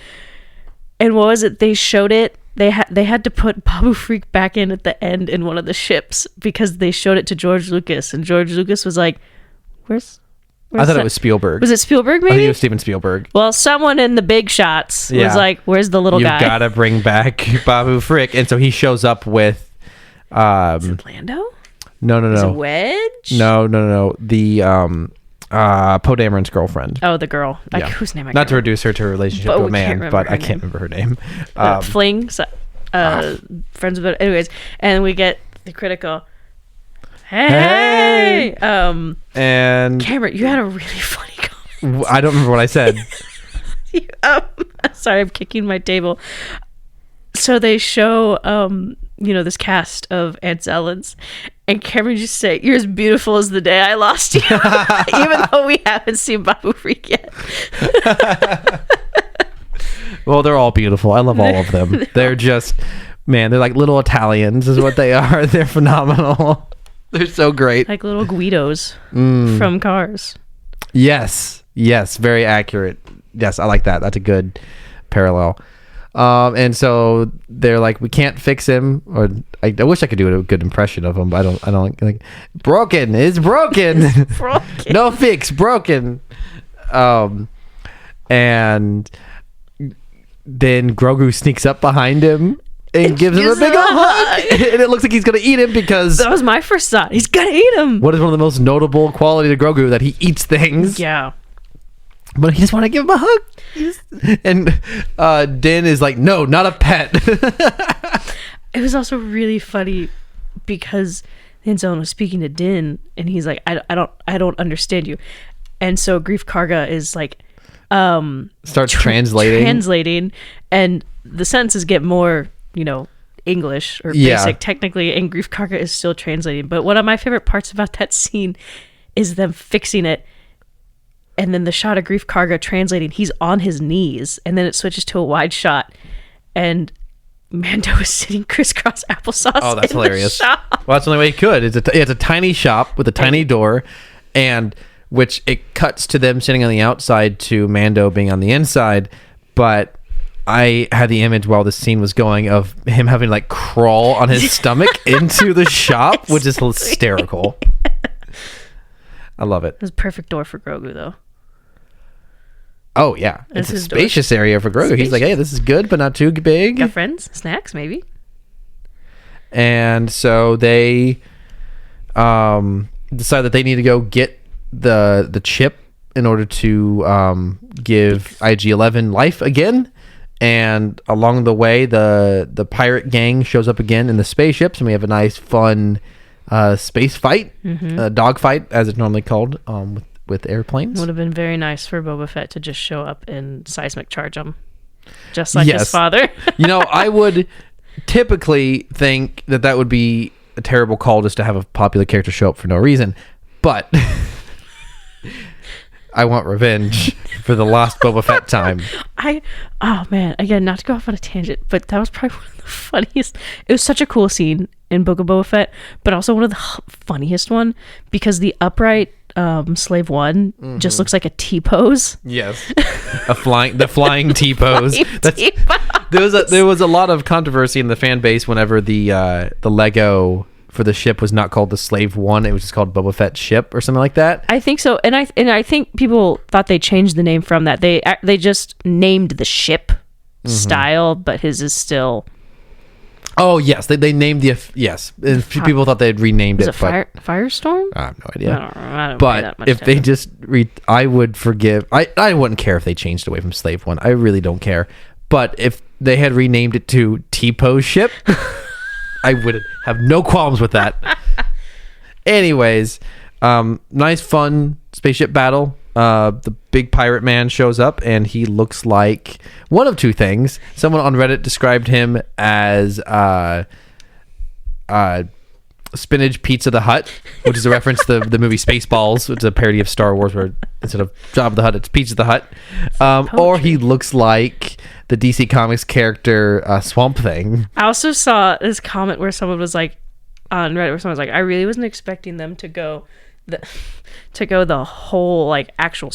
And what was it? They showed it they had to put Babu Frik back in at the end in one of the ships because they showed it to George Lucas, and George Lucas was like, "Where's I thought it was Spielberg. Was it Spielberg? I think Maybe it was Steven Spielberg. Well, someone in the big shots was like, "Where's the little guy? You gotta bring back Babu Frik," and so he shows up with. Is it Lando? No. Is it Wedge? No. The Poe Dameron's girlfriend. Oh, the girl. Like, whose name? Not to reduce her to a relationship to a man, but I can't remember her name. Fling. Friends with it. Anyways, and we get the critical. Hey. And Cameron, you had a really funny comment. I don't remember what I said. Sorry, I'm kicking my table. So they show, this cast of Aunt Zellens, and Cameron just say, "You're as beautiful as the day I lost you," even though we haven't seen Babu Frik yet. Well, they're all beautiful. I love all of them. They're just, man, they're like little Italians is what they are. They're phenomenal. They're so great. Like little Guidos from Cars. Yes, very accurate. Yes, I like that. That's a good parallel. And so they're like, we can't fix him, or I wish I could do a good impression of him, but I don't like broken. It's broken. It's broken. No fix, broken. And then Grogu sneaks up behind him and gives him a big hug. And it looks like he's gonna eat him because that was my first thought. He's gonna eat him. What is one of the most notable qualities of Grogu? That he eats things. Yeah. But he just want to give him a hug. And Din is like, no, not a pet. It was also really funny because Hanzon was speaking to Din, and he's like, I don't understand you. And so Grief Karga is like, starts translating, and the sentences get more, English or basic technically, and Grief Karga is still translating. But one of my favorite parts about that scene is them fixing it. And then the shot of Grief Karga translating, he's on his knees, and then it switches to a wide shot, and Mando is sitting crisscross applesauce. Oh, that's hilarious! Well, that's the only way he could. It's a tiny shop with a tiny door, and which it cuts to them sitting on the outside to Mando being on the inside. But I had the image while this scene was going of him having to like crawl on his stomach into the shop, which is hysterical. I love it. It was a perfect door for Grogu, though. Oh, yeah. It's a spacious area for Grogu. He's like, hey, this is good, but not too big. Got friends? Snacks, maybe? And so they decide that they need to go get the chip in order to give IG-11 life again. And along the way, the pirate gang shows up again in the spaceships, and we have a nice, fun space fight, dog fight, as it's normally called, with airplanes. Would have been very nice for Boba Fett to just show up and seismic charge him, just like his father. I would typically think that would be a terrible call just to have a popular character show up for no reason, but I want revenge for the lost Boba Fett time. Oh man, again, not to go off on a tangent, but that was probably one of the funniest. It was such a cool scene in Book of Boba Fett, but also one of the funniest one because the upright Slave One just looks like a T-pose. Yes, the flying T-pose. There was a lot of controversy in the fan base whenever the Lego for the ship was not called the Slave One. It was just called Boba Fett's ship or something like that. I think so, and I think people thought they changed the name from that. They just named the ship style, but his is still. Oh yes, they named people thought they had renamed it. Firestorm? I have no idea. I don't but if they just I would forgive. I wouldn't care if they changed away from Slave One. I really don't care. But if they had renamed it to T-Pose ship, I would have no qualms with that. Anyways, nice fun spaceship battle. The big pirate man shows up and he looks like one of two things. Someone on Reddit described him as Spinach Pizza the Hutt, which is a reference to the movie Spaceballs. It's a parody of Star Wars where instead of Jabba the Hutt, it's Pizza the Hutt. Or he looks like the DC Comics character Swamp Thing. I also saw this comment where someone was like, on Reddit, where someone was like, I really wasn't expecting them to go the whole like actual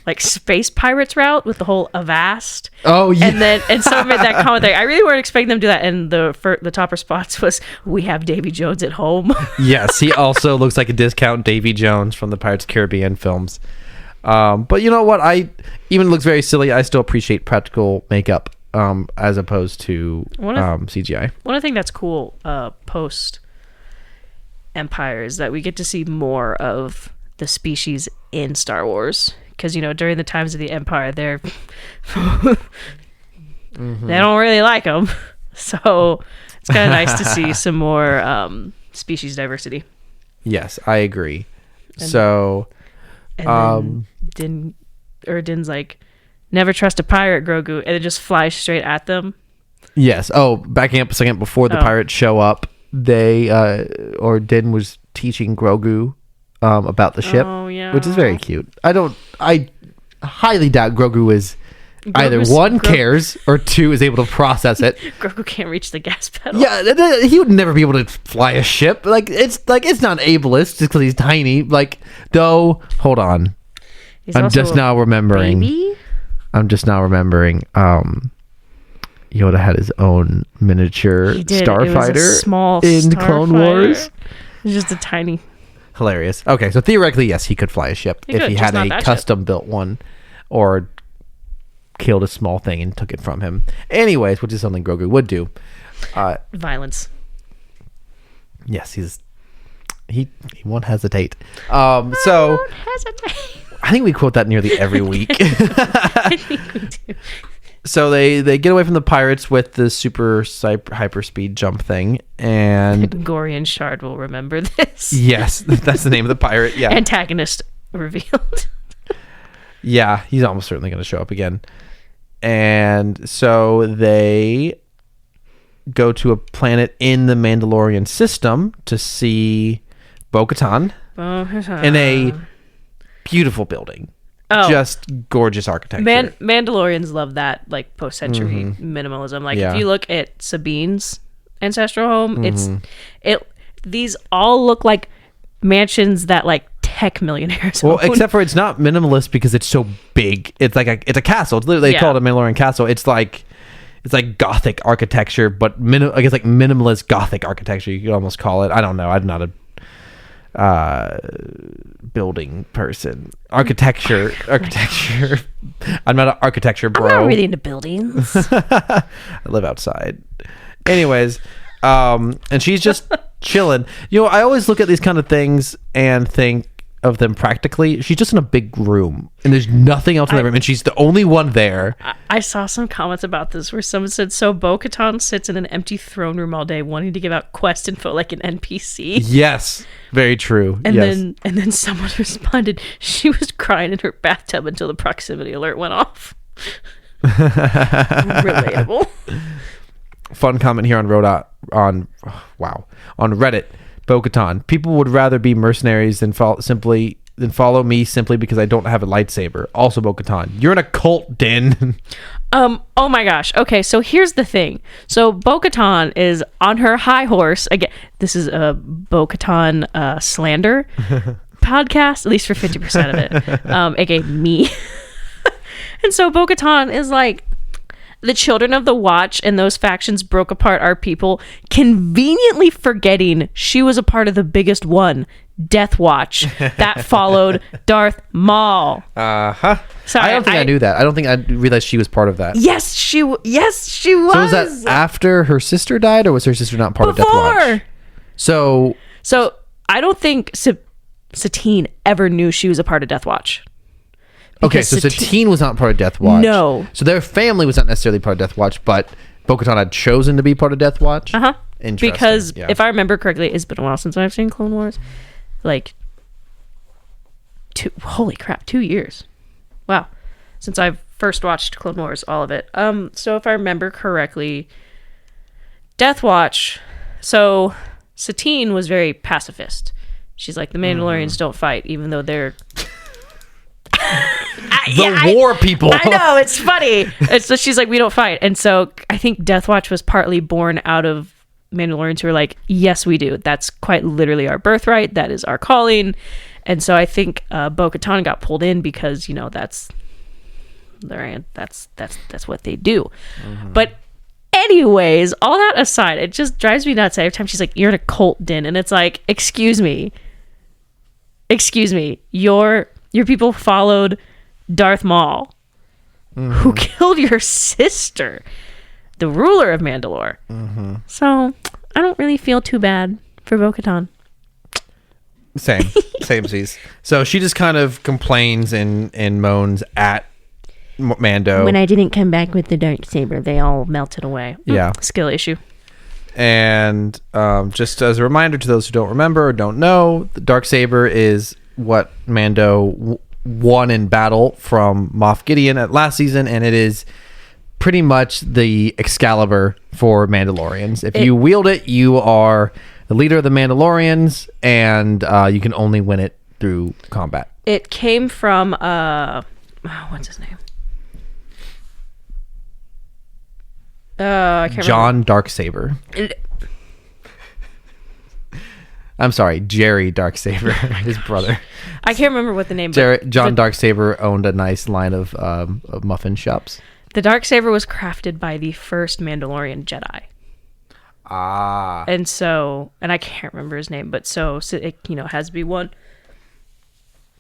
like space pirates route with the whole Avast. Oh yeah. And someone made that comment there. I really weren't expecting them to do that. And the top response was, "We have Davy Jones at home." Yes, he also looks like a discount Davy Jones from the Pirates of the Caribbean films. But you know what? Even looks very silly. I still appreciate practical makeup as opposed to CGI. One of the things that's cool post Empire is that we get to see more of the species in Star Wars, because during the times of the Empire they don't really like them, so it's kind of nice to see some more species diversity. Yes, I agree. And then Din's like, never trust a pirate, Grogu, and it just flies straight at them. Yes. Oh, backing up a second, before the pirates show up, Din was teaching Grogu about the ship, which is very cute. I highly doubt Grogu's either one cares or two is able to process it. Grogu can't reach the gas pedal. Yeah, he would never be able to fly a ship. It's not ableist just because he's tiny. Hold on. I'm just now remembering. Yoda had his own miniature starfighter in Clone Wars. It's just a tiny. Hilarious. Okay, so theoretically, yes, he could fly a ship if he had a custom built one, or killed a small thing and took it from him. Anyways, which is something Grogu would do. Violence. Yes, he won't hesitate. I won't hesitate. I think we quote that nearly every week. I think we do. So they get away from the pirates with the super hyperspeed jump thing, and Gorian Shard will remember this. Yes, that's the name of the pirate. Yeah. Antagonist revealed. Yeah, he's almost certainly going to show up again. And so they go to a planet in the Mandalorian system to see Bo-Katan in a beautiful building. Just gorgeous architecture. Mandalorians love that post-century minimalism. If you look at Sabine's ancestral home, these all look like mansions that tech millionaires own. Except for it's not minimalist because it's so big. It's it's a castle. It's literally they call it a Mandalorian castle. It's like Gothic architecture, but I guess minimalist Gothic architecture. You could almost call it. I don't know. I'm not a building person. Architecture. I'm not an architecture bro. I'm not really into buildings. I live outside. Anyways, and she's just chilling. I always look at these kind of things and think of them practically. She's just in a big room and there's nothing else in the room, and she's the only one there. I saw some comments about this where someone said, so Bo-Katan sits in an empty throne room all day wanting to give out quest info like an NPC. Yes, very true. And then someone responded, she was crying in her bathtub until the proximity alert went off. Relatable. Fun comment here on Reddit. Bo-Katan. People would rather be mercenaries than follow me simply because I don't have a lightsaber. Also, Bo-Katan, you're in a cult, Din. Oh my gosh. Okay, so here's the thing. So Bo-Katan is on her high horse. Again, this is a Bo-Katan slander podcast, at least for 50% of it, aka me. And so Bo-Katan is the children of the Watch and those factions broke apart our people, conveniently forgetting she was a part of the biggest one, Death Watch, that followed Darth Maul. Uh-huh. Sorry, I don't think I knew that. I don't think I realized she was part of that. Yes, she was. So was that after her sister died, or was her sister not part of Death Watch? So I don't think Satine ever knew she was a part of Death Watch. Okay, so Satine was not part of Death Watch. No. So their family was not necessarily part of Death Watch, but Bo-Katan had chosen to be part of Death Watch? Uh-huh. Interesting. Because if I remember correctly, it's been a while since I've seen Clone Wars. 2 years. Wow. Since I've first watched Clone Wars, all of it. So if I remember correctly, Death Watch, so Satine was very pacifist. She's like, the Mandalorians don't fight, even though they're... war people. I know, it's funny. So she's like, we don't fight. And so I think Death Watch was partly born out of Mandalorians who were like, yes, we do. That's quite literally our birthright. That is our calling. And so I think Bo-Katan got pulled in because that's what they do. But anyways, all that aside, it just drives me nuts every time she's like, you're in a cult, Din, and it's like, excuse me, your people followed Darth Maul, who killed your sister, the ruler of Mandalore. So I don't really feel too bad for Bo-Katan. Same sees. So she just kind of complains and moans at Mando. When I didn't come back with the darksaber, they all melted away. Yeah. Skill issue. And just as a reminder to those who don't remember or don't know, the darksaber is what Mando won in battle from Moff Gideon at last season, and it is pretty much the Excalibur for Mandalorians. If you wield it, you are the leader of the Mandalorians, and you can only win it through combat. It came from what's his name? I can't John Darksaber. I'm sorry, Jerry Darksaber, his brother. I can't remember what the name. John Darksaber owned a nice line of muffin shops. The Darksaber was crafted by the first Mandalorian Jedi. Ah. And I can't remember his name, but so it has to be won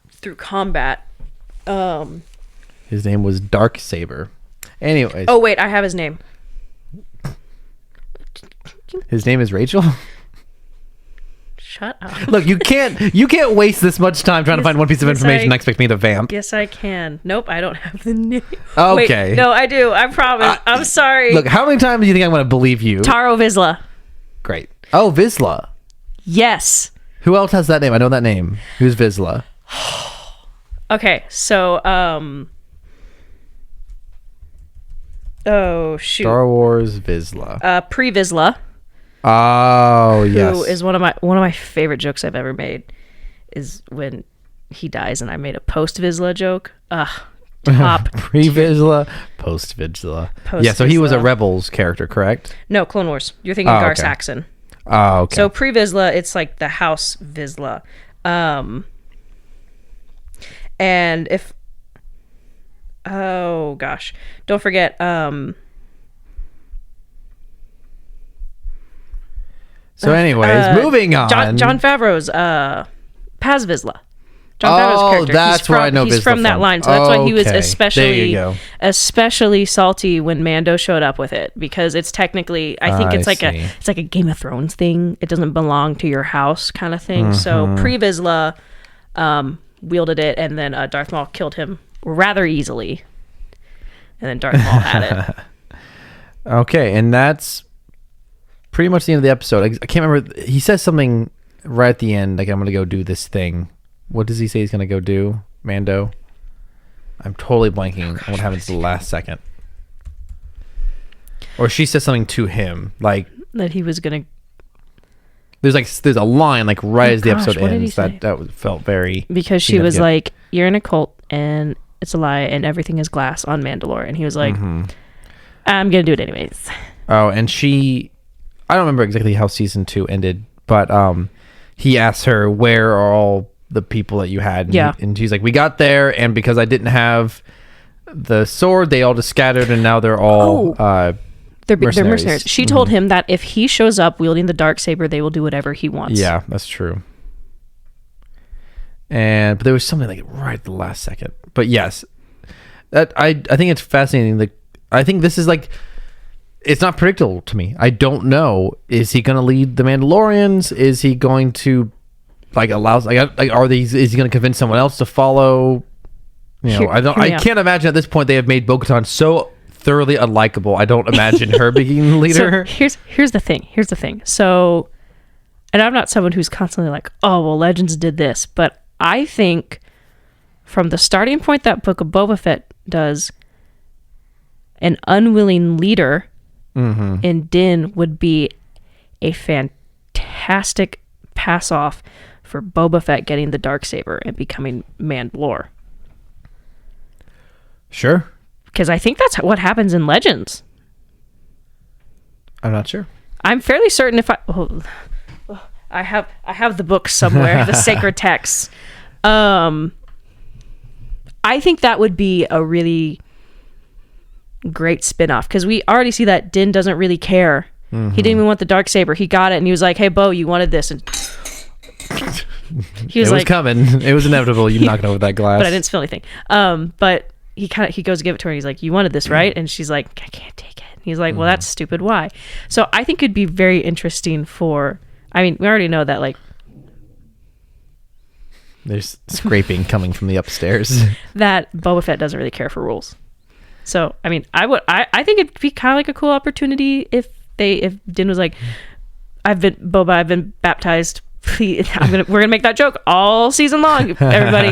through combat. His name was Darksaber. Anyways. Oh wait, I have his name. His name is Rachel? Shut up. Look, you can't waste this much time trying to find one piece of information and expect me to vamp. Yes, I can. Nope, I don't have the name. Okay. Wait, no, I do. I promise. I'm sorry. Look, how many times do you think I'm going to believe you? Taro Vizsla. Great. Oh, Vizsla. Yes. Who else has that name? I know that name. Who's Vizsla? Okay, so oh shoot. Star Wars Vizsla. Pre-Vizsla. Oh, yes. Who is one of my favorite jokes I've ever made is when he dies and I made a post-Vizsla joke. Top. Pre-Vizsla, post-Vizsla. Yeah, so he was a Rebels character, correct? No, Clone Wars. You're thinking Gar okay. Saxon. Oh, okay. So pre-Vizsla, it's like the House Vizsla. And if... Oh, gosh. Don't forget... So anyways, moving on. Jon Favreau's Paz Vizsla. Jon Favreau's character. That's where I know he's Vizsla from that line, so that's why he was Okay. especially salty when Mando showed up with it, because it's technically, I think it's like a Game of Thrones thing. It doesn't belong to your house kind of thing. So pre-Vizsla wielded it, and then Darth Maul killed him rather easily, and then Darth Maul had it. Okay, and that's pretty much the end of the episode. I can't remember. He says something right at the end, like, I'm going to go do this thing. What does he say he's going to go do, Mando? I'm totally blanking on what happens at the last second. Or she says something to him, like... That he was going to... There's a line, like, right as the episode ends, that felt very... Because she was like, you're in a cult, and it's a lie, and everything is glass on Mandalore. And he was like, I'm going to do it anyways. Oh, and she... I don't remember exactly how season 2 ended, but he asks her, where are all the people that you had? And and she's like, we got there, and because I didn't have the sword, they all just scattered, and now they're all they're mercenaries. She told him that if he shows up wielding the Darksaber, they will do whatever he wants. Yeah, that's true. But there was something like right at the last second. But yes, that I think it's fascinating. Like, I think this is like... It's not predictable to me. I don't know. Is he going to lead the Mandalorians? Is he going to is he going to convince someone else to follow? I can't imagine at this point they have made Bo-Katan so thoroughly unlikable. I don't imagine her being the leader. So here's the thing. So, and I'm not someone who's constantly like, oh, well, Legends did this, but I think from the starting point that Book of Boba Fett does, an unwilling leader in Din would be a fantastic pass off for Boba Fett getting the Darksaber and becoming Mandalore. Sure. Because I think that's what happens in Legends. I'm not sure. I'm fairly certain I have the book somewhere, the sacred texts. I think that would be a really great spin-off, because we already see that Din doesn't really care. He didn't even want the Darksaber. He got it and he was like, hey Bo, you wanted this, and he was it like, was coming. It was inevitable. You knocking over that glass. but I didn't spill anything. But he goes to give it to her and he's like, you wanted this, right? And she's like, I can't take it. And he's like, well, that's stupid. Why? So I think it'd be very interesting I mean, we already know that, like, there's scraping coming from the upstairs. that Boba Fett doesn't really care for rules. So, I mean, I think it'd be kind of like a cool opportunity if Din was like, I've been baptized. Please, we're gonna make that joke all season long, everybody.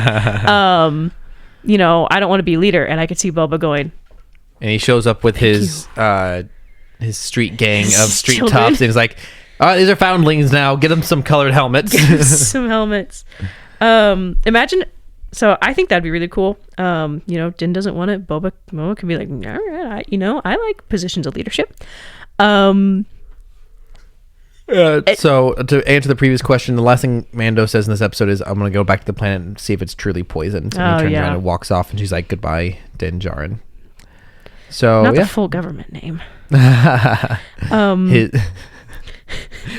You know, I don't want to be leader, and I could see Boba going. And he shows up with his street gang of street Children. tops, and he's like, all right, these are foundlings now. Get them some colored helmets. Some helmets. Imagine. So I think that'd be really cool. You know, Din doesn't want it. Boba can be like, all right, I like positions of leadership. So to answer the previous question, the last thing Mando says in this episode is, I'm going to go back to the planet and see if it's truly poisoned. And he turns around and walks off, and she's like, goodbye, Din Djarin. So, not the full government name.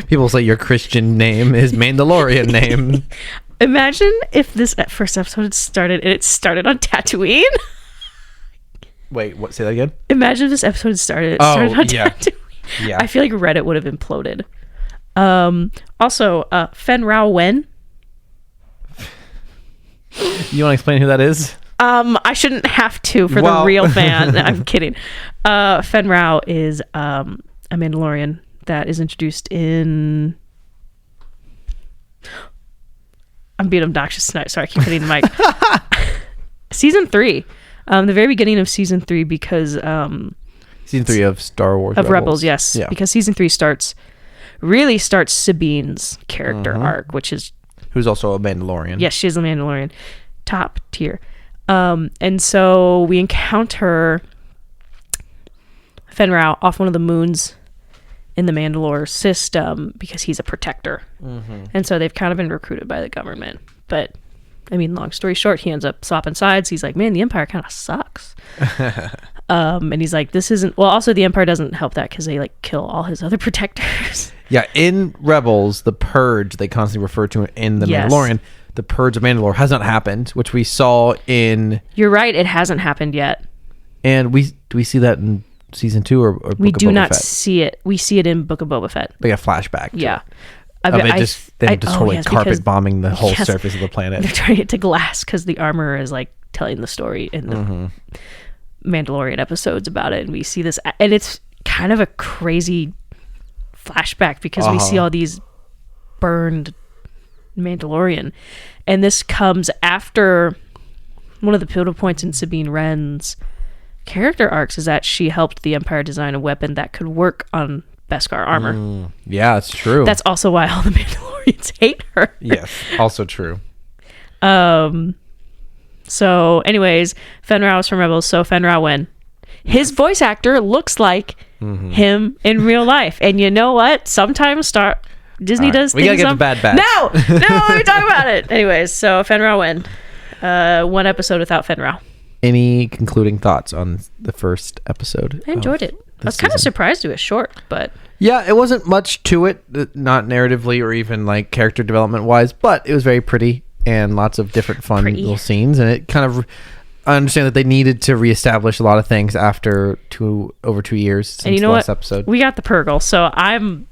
People say your Christian name is Mandalorian name. Imagine if this first episode had started and it started on Tatooine. Wait, what? Say that again? Imagine if this episode started on Tatooine. Yeah. I feel like Reddit would have imploded. Also, Fen Rao Wen. You want to explain who that is? I shouldn't have to for the real fan. I'm kidding. Fen Rao is a Mandalorian that is introduced in... I'm being obnoxious tonight. Sorry, I keep hitting the mic. Season 3. The very beginning of season 3, because... Season 3 of Star Wars Rebels, yes. Yeah. Because season 3 starts Sabine's character arc, which is... Who's also a Mandalorian. Yes, she's a Mandalorian. Top tier. And so we encounter Fen Rao off one of the moons in the Mandalore system because he's a protector. And so they've kind of been recruited by the government. But, I mean, long story short, he ends up swapping sides. He's like, man, the Empire kind of sucks. And he's like, this isn't... Well, also the Empire doesn't help that because they, like, kill all his other protectors. Yeah, in Rebels, the Purge, they constantly refer to it in the Mandalorian. The Purge of Mandalore has not happened, which we saw in... You're right, it hasn't happened yet. And do we see that in season 2 or Book we of do Boba not Fett? see it. We see it in Book of Boba Fett. Like a flashback. Yeah. Of it just totally carpet bombing the whole surface of the planet. They're turning it to glass because the armorer is like telling the story in the Mandalorian episodes about it, and we see this, and it's kind of a crazy flashback because we see all these burned Mandalorian, and this comes after one of the pivotal points in Sabine Wren's character arcs is that she helped the Empire design a weapon that could work on Beskar armor. Yeah, it's true. That's also why all the Mandalorians hate her. Yes, also true. So anyways, Fen Rao is from Rebels, so Fen Rao Wen. His voice actor looks like him in real life. And you know what? Sometimes Disney does things... We gotta get to Bad Batch. No, let me talk about it. Anyways, so Fen Rao Wen. One episode without Fen Rao. Any concluding thoughts on the first episode? I enjoyed it. I was kind of surprised it was short, but... Yeah, it wasn't much to it, not narratively or even like character development wise, but it was very pretty and lots of different fun little scenes, and it kind of... I understand that they needed to reestablish a lot of things after over 2 years since the last episode. We got the Purgle, so I'm...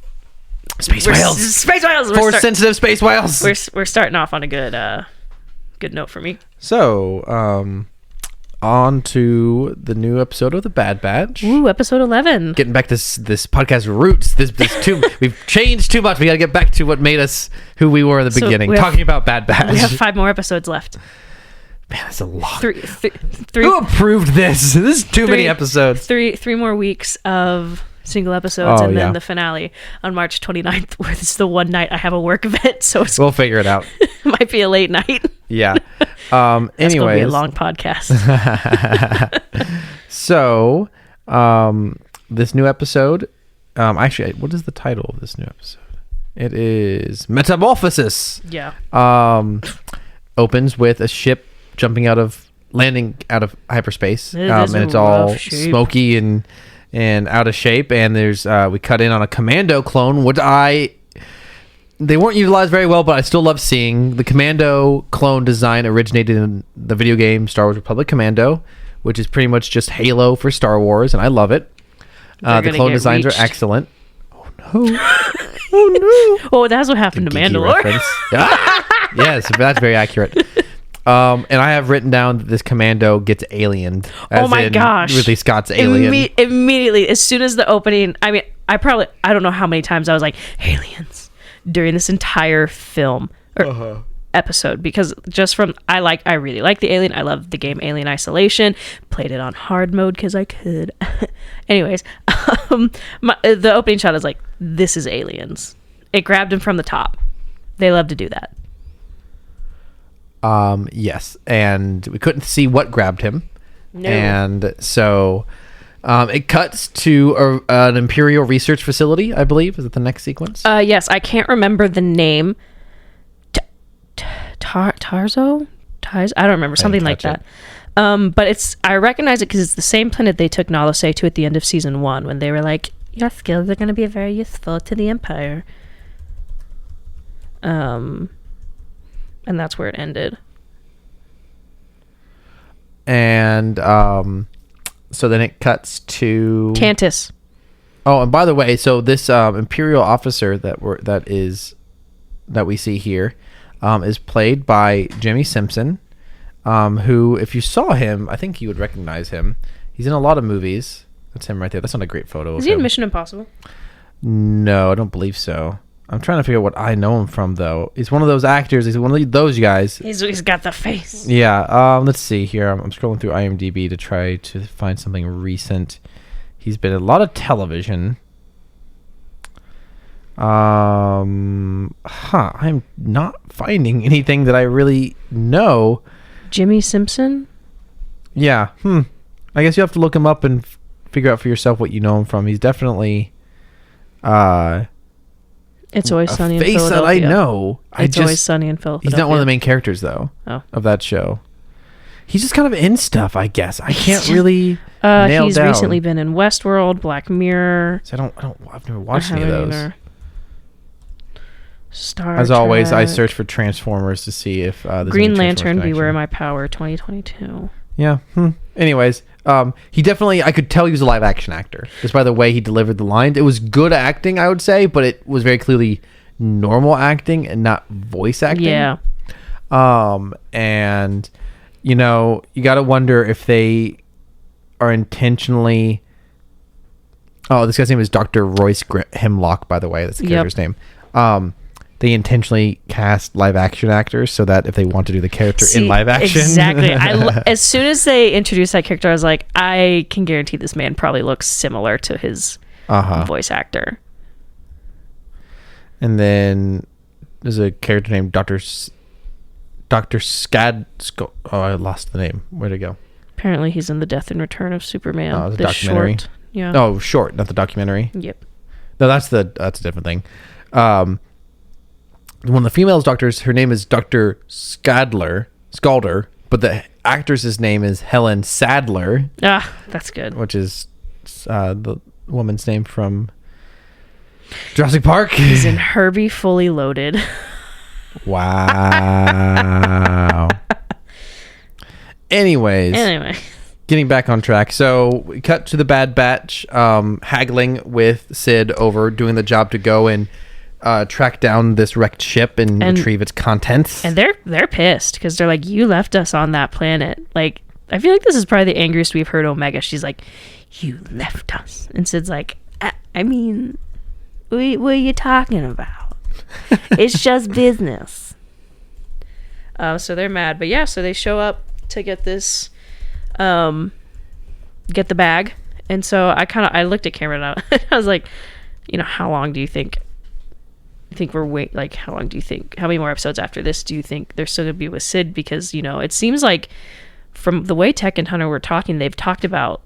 Space whales! Space whales! Force-sensitive space whales! We're starting off on a good note for me. So, on to the new episode of The Bad Batch. Ooh, episode 11. Getting back to this podcast roots. We've changed too much. We got to get back to what made us who we were in the beginning. Talking about Bad Batch. We have 5 more episodes left. Man, that's a lot. Three. Who approved this? This is too many episodes. Three more weeks of single episodes, and then the finale on March 29th, where this is the one night I have a work event, so we'll figure it out. It might be a late night. Yeah. That's gonna be a long podcast. So, this new episode, actually, what is the title of this new episode? It is Metamorphosis. Yeah. opens with a ship landing out of hyperspace, It and is a it's all rough shape. smoky and out of shape. And there's we cut in on a commando clone, they weren't utilized very well, but I still love seeing the commando clone design. Originated in the video game Star Wars Republic Commando, which is pretty much just Halo for Star Wars, and I love it. The clone designs are excellent. Oh no! Oh no! Oh, that's what happened to Geeky Mandalore. reference. Yes, that's very accurate. And I have written down that this commando gets aliened. Oh my gosh! Ridley Scott's Alien. Immediately, as soon as the opening, I mean, I don't know how many times I was like, aliens, during this entire film or episode, because just from I really like the Alien. I love the game Alien Isolation. Played it on hard mode because I could. Anyways, the opening shot is like, this is aliens. It grabbed him from the top. They love to do that. Yes, and we couldn't see what grabbed him. No. And so it cuts to an Imperial research facility, I believe. Is it the next sequence? Yes, I can't remember the name. Tarzo? I don't remember, something like that. But I recognize it because it's the same planet they took Nalase to at the end of season 1 when they were like, your skills are going to be very useful to the Empire. And that's where it ended. And so then it cuts to Tantus. Oh, and by the way, so this Imperial officer that we see here is played by Jimmy Simpson, who, if you saw him, I think you would recognize him. He's in a lot of movies. That's him right there. That's not a great photo. Is he in Mission Impossible? No, I don't believe so. I'm trying to figure out what I know him from, though. He's one of those actors. He's one of those guys. He's got the face. Yeah. Let's see here. I'm scrolling through IMDb to try to find something recent. He's been in a lot of television. I'm not finding anything that I really know. Jimmy Simpson? Yeah. I guess you have to look him up and figure out for yourself what you know him from. He's definitely It's Always Sunny in face Philadelphia. that I know. It's Always Sunny in Philadelphia. He's not one of the main characters, though, of that show. He's just kind of in stuff, I guess. I can't really nail he's down. recently been in Westworld, Black Mirror. So I've never watched any of those. Either. Star As Trek. always, I search for Transformers to see if there's Green any Lantern, Transformers Beware connection. My Power, 2022. Yeah. Anyways, he definitely, I could tell he was a live action actor just by the way he delivered the lines. It was good acting, I would say, but it was very clearly normal acting and not voice acting. Yeah. And you know, you got to wonder if they are intentionally. Oh, this guy's name is Dr. Royce Hemlock, by the way. That's the character's name. They intentionally cast live action actors so that if they want to do the character in live action. Exactly. As soon as they introduced that character, I was like, I can guarantee this man probably looks similar to his voice actor. And then there's a character named Dr. Scad. Oh, I lost the name. Where'd it go? Apparently he's in The Death and Return of Superman. Oh, the documentary. Short. Yeah. Oh, short, not the documentary. Yep. No, that's a different thing. One of the female doctors, her name is Dr. Scalder, but the actress's name is Helen Sadler. Ah, that's good. Which is the woman's name from Jurassic Park. He's in Herbie Fully Loaded. Wow. Anyway, getting back on track. So we cut to the Bad Batch haggling with Sid over doing the job to go and track down this wrecked ship and retrieve its contents. And they're pissed because they're like, you left us on that planet. Like, I feel like this is probably the angriest we've heard Omega. She's like, you left us. And Sid's like, I mean, what are you talking about? It's just business. So they're mad. But yeah, so they show up to get this, get the bag. And so I looked at Cameron and I was like, you know, how long do you think how many more episodes after this do you think they're still gonna be with Sid? Because, you know, it seems like from the way Tech and Hunter were talking, they've talked about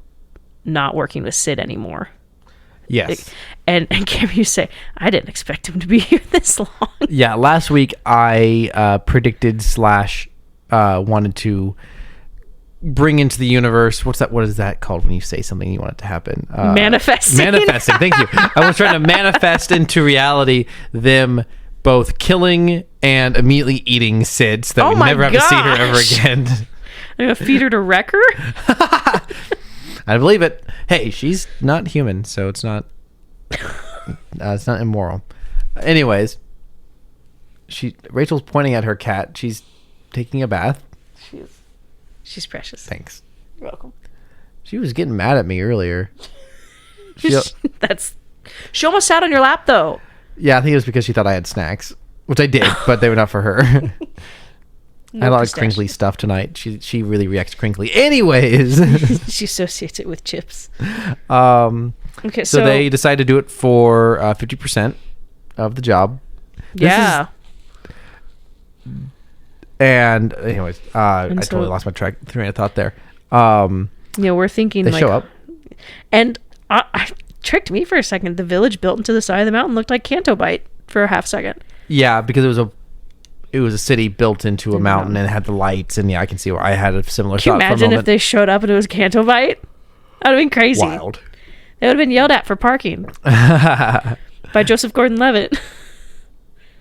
not working with Sid anymore. Yes. And can you say, I didn't expect him to be here this long. Yeah, last week I predicted / wanted to bring into the universe. What is that called when you say something you want it to happen? Manifesting. Manifesting. Thank you. I was trying to manifest into reality them both killing and immediately eating Sid, so that we never have to see her ever again. I'm gonna feed her to Wrecker. I believe it. Hey, she's not human, so it's not immoral. Anyways, Rachel's pointing at her cat. She's taking a bath. She's precious. Thanks. You're welcome. She was getting mad at me earlier. She almost sat on your lap though. Yeah, I think it was because she thought I had snacks, which I did, but they were not for her. I had a lot of crinkly stuff tonight. She really reacts crinkly. Anyways. She associates it with chips. Okay, so they decide to do it for 50% of the job. Yeah. And anyways, I totally lost my train of thought there. We're thinking they show up. And I tricked me for a second. The village built into the side of the mountain looked like Canto Bight for a half second. Yeah, because it was a city built into a mountain and it had the lights, and I can see where I had a similar thought. Can you imagine if they showed up and it was Canto Bight? That would have been crazy. Wild. They would have been yelled at for parking by Joseph Gordon-Levitt.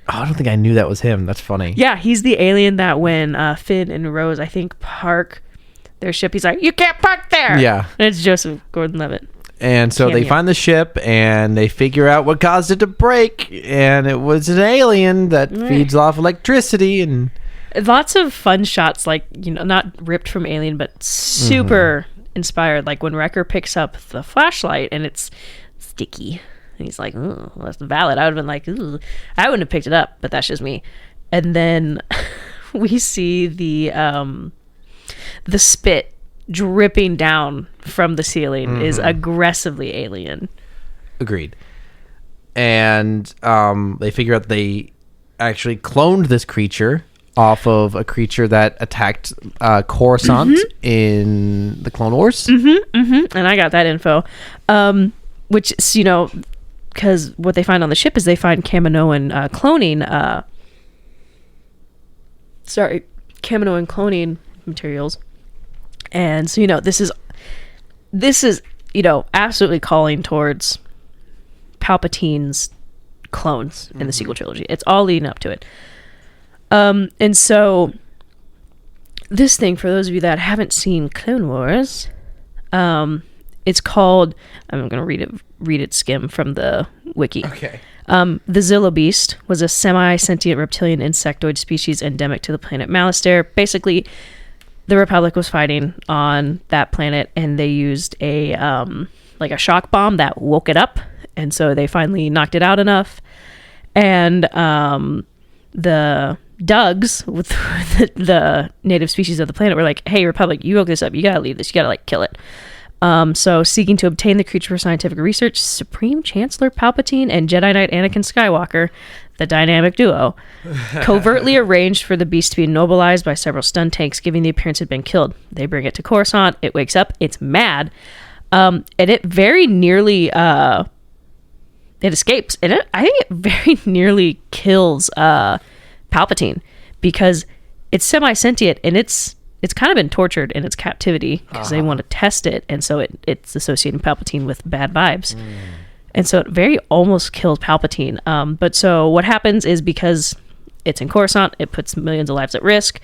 Oh, I don't think I knew that was him. That's funny. Yeah, he's the alien that when Finn and Rose, I think, park their ship, he's like, "You can't park there." Yeah. And it's Joseph Gordon-Levitt. And so they find the ship and they figure out what caused it to break, and it was an alien that feeds off electricity. And lots of fun shots, like, not ripped from Alien, but super inspired. Like when Wrecker picks up the flashlight and it's sticky. And he's like, "Oh, that's valid." I would have been like, "Ooh." I wouldn't have picked it up, but that's just me. And then we see the spit dripping down from the ceiling is aggressively alien. Agreed. And they figure out they actually cloned this creature off of a creature that attacked Coruscant in the Clone Wars. And I got that info. Which is, because what they find on the ship is they find Kaminoan cloning materials. And so, this is absolutely calling towards Palpatine's clones in the sequel trilogy. It's all leading up to it. And so this thing, for those of you that haven't seen Clone Wars, it's called, I'm going to read it skim from the wiki. Okay. The Zilla Beast was a semi-sentient reptilian insectoid species endemic to the planet Malastare. Basically, the Republic was fighting on that planet, and they used a shock bomb that woke it up, and so they finally knocked it out enough. And the Dugs, with the native species of the planet, were like, "Hey, Republic, you woke this up. You gotta leave this. You gotta kill it." So, seeking to obtain the creature for scientific research, Supreme Chancellor Palpatine and Jedi Knight Anakin Skywalker, the dynamic duo, covertly arranged for the beast to be immobilized by several stun tanks, giving the appearance it had been killed. They bring it to Coruscant. It wakes up. It's mad. And it very nearly... it escapes. And I think it very nearly kills Palpatine, because it's semi-sentient, and it's kind of been tortured in its captivity because they want to test it, and so it's associating Palpatine with bad vibes. And so it very almost kills Palpatine. But so what happens is, because it's in Coruscant, it puts millions of lives at risk,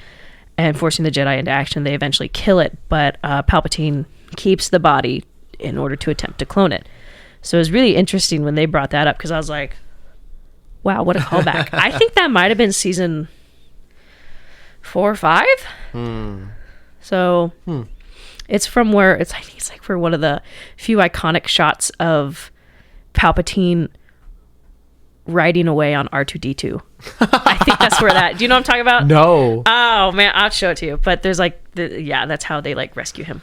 and forcing the Jedi into action, they eventually kill it. But Palpatine keeps the body in order to attempt to clone it. So it was really interesting when they brought that up, because I was like, wow, what a callback. I think that might have been season 4 or 5. So it's from where I think it's like for one of the few iconic shots of Palpatine riding away on R2D2. I think that's where that. Do you know what I'm talking about? No. Oh man, I'll show it to you. But there's that's how they rescue him.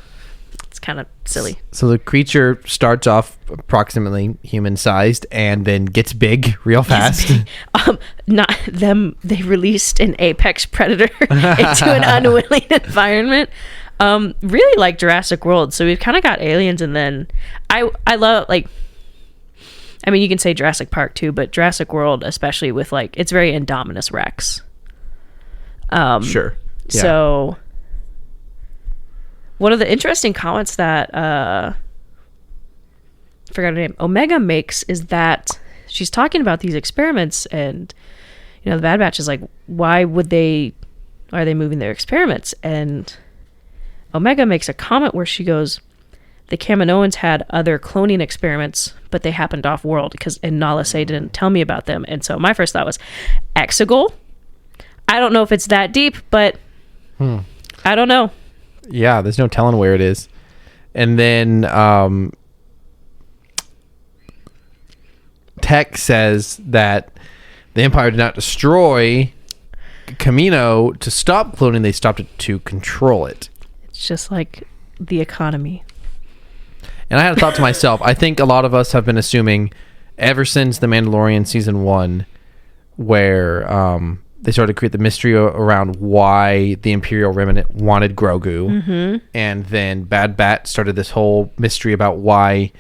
It's kind of silly. So the creature starts off approximately human-sized and then gets big real fast. Not them. They released an apex predator into an unwilling environment. Really like Jurassic World. So we've kind of got aliens, and then I love you can say Jurassic Park too, but Jurassic World, especially with it's very Indominus Rex. Sure. Yeah. So one of the interesting comments that I forgot her name, Omega makes, is that she's talking about these experiments, and the Bad Batch is like, why are they moving their experiments? And Omega makes a comment where she goes, the Kaminoans had other cloning experiments, but they happened off world and Nala Se didn't tell me about them. And so my first thought was Exegol. I don't know if it's that deep, but I don't know. Yeah, there's no telling where it is. And then Tech says that the Empire did not destroy Kamino to stop cloning. They stopped it to control it. It's just like the economy. And I had a thought to myself. I think a lot of us have been assuming ever since The Mandalorian season 1, where they started to create the mystery around why the Imperial Remnant wanted Grogu. And then Bad Bat started this whole mystery about why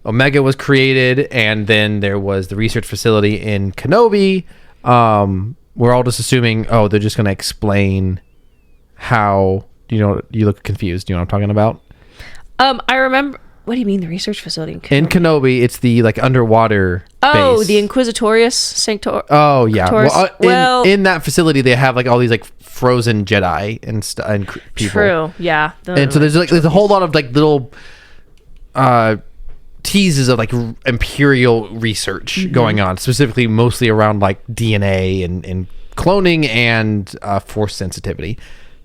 Omega was created. And then there was the research facility in Kenobi. We're all just assuming, they're just going to explain how, you look confused. Do you know what I'm talking about? I remember. What do you mean the research facility in Kenobi? In Kenobi, it's the underwater base. The Inquisitorius Sanctor. Oh yeah. In that facility, they have all these frozen Jedi and people. True. Yeah. And so there's a whole lot of little teases of Imperial research going on, specifically mostly around DNA and cloning and force sensitivity.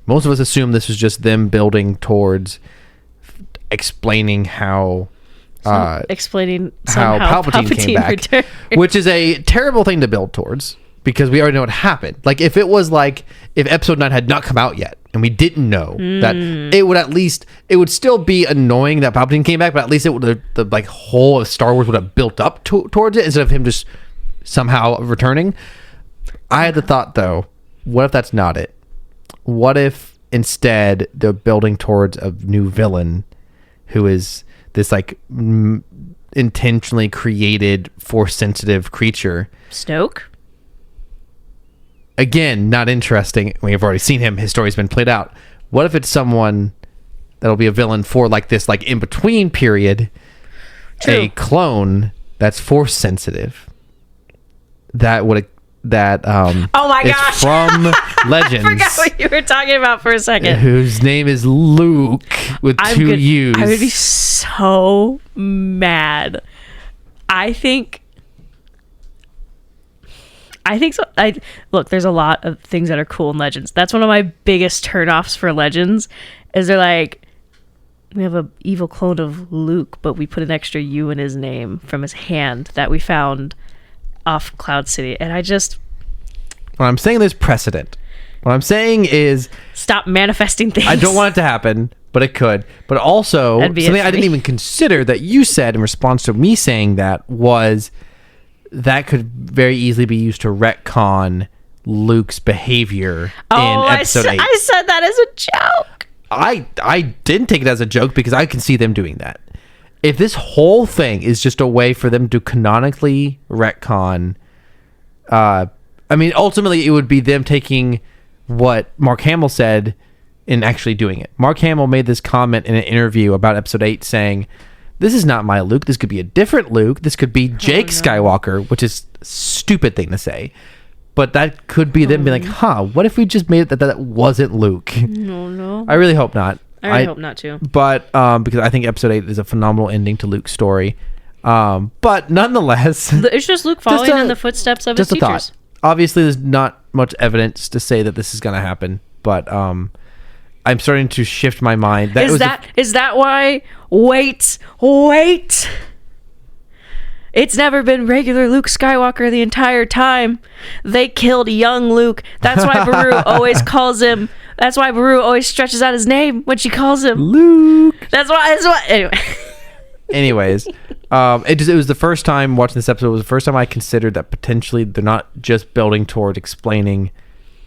Most of us assume this was just them building towards explaining how Palpatine came back, returned. Which is a terrible thing to build towards, because we already know what happened. If it was if episode 9 had not come out yet and we didn't know that, it would still be annoying that Palpatine came back, but at least the whole of Star Wars would have built up towards it instead of him just somehow returning. I had the thought, though, what if that's not it? What if instead they're building towards a new villain who is this intentionally created force sensitive creature? Snoke? Again, not interesting. We have already seen him. His story's been played out. What if it's someone that'll be a villain for this in between period? True. A clone that's force sensitive oh my gosh, from Legends. I forgot what you were talking about for a second. Whose name is Luke with two U's. I would be so mad. I think so. Look, there's a lot of things that are cool in Legends. That's one of my biggest turnoffs for Legends. Is they're we have an evil clone of Luke, but we put an extra U in his name from his hand that we found off Cloud City. And when I'm saying there's precedent, what I'm saying is stop manifesting things. I don't want it to happen, but it could. But also something I didn't even consider that you said in response to me saying that was that could very easily be used to retcon Luke's behavior in episode 8. I said that as a joke. I didn't take it as a joke because I can see them doing that. If this whole thing is just a way for them to canonically retcon, ultimately it would be them taking what Mark Hamill said and actually doing it. Mark Hamill made this comment in an interview about episode 8 saying, this is not my Luke. This could be a different Luke. This could be Jake Skywalker, which is a stupid thing to say. But that could be them being what if we just made it that wasn't Luke? No. I really hope not. I really hope not too. But because I think episode 8 is a phenomenal ending to Luke's story. But nonetheless, it's just Luke following in the footsteps of his teachers. Thought. Obviously, there's not much evidence to say that this is going to happen, but I'm starting to shift my mind. Is that why? Wait. It's never been regular Luke Skywalker the entire time. They killed young Luke. That's why Beru always calls him. That's why Beru always stretches out his name when she calls him Luke. That's why. Anyway. Anyways, it was the first time watching this episode. It was the first time I considered that potentially they're not just building towards explaining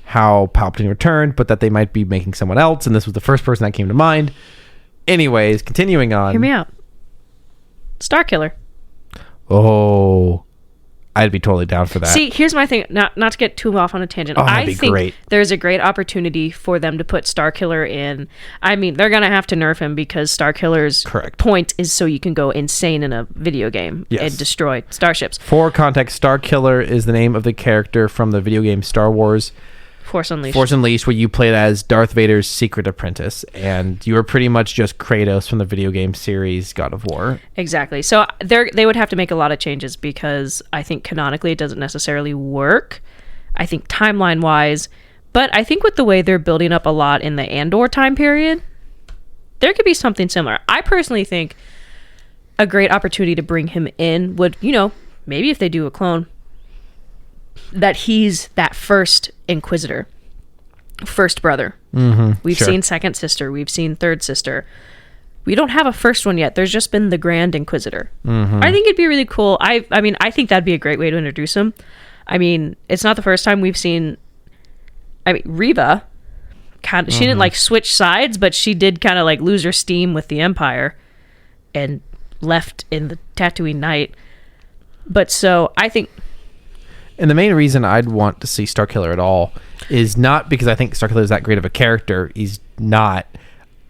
how Palpatine returned, but that they might be making someone else. And this was the first person that came to mind. Anyways, continuing on. Hear me out. Starkiller. Oh, I'd be totally down for that. See, here's my thing. Not to get too off on a tangent. That'd be great. There's a great opportunity for them to put Starkiller in. I mean, they're gonna have to nerf him because Starkiller's point is so you can go insane in a video game and destroy starships. For context, Starkiller is the name of the character from the video game Star Wars Force Unleashed. Force Unleashed, where you played as Darth Vader's secret apprentice, and you were pretty much just Kratos from the video game series God of War. Exactly. So they would have to make a lot of changes because I think canonically it doesn't necessarily work. I think timeline-wise, but I think with the way they're building up a lot in the Andor time period, there could be something similar. I personally think a great opportunity to bring him in would, maybe if they do a clone, that he's that first Inquisitor, first brother. We've seen second sister, we've seen third sister. We don't have a first one yet. There's just been the Grand Inquisitor. I think it'd be really cool. I mean, I think that'd be a great way to introduce him. I mean, it's not the first time we've seen. I mean, Reva, she didn't like switch sides, but she did kind of like lose her steam with the Empire, and left in the Tatooine Night. But so I think. And the main reason I'd want to see Starkiller at all is not because I think Starkiller is that great of a character. He's not.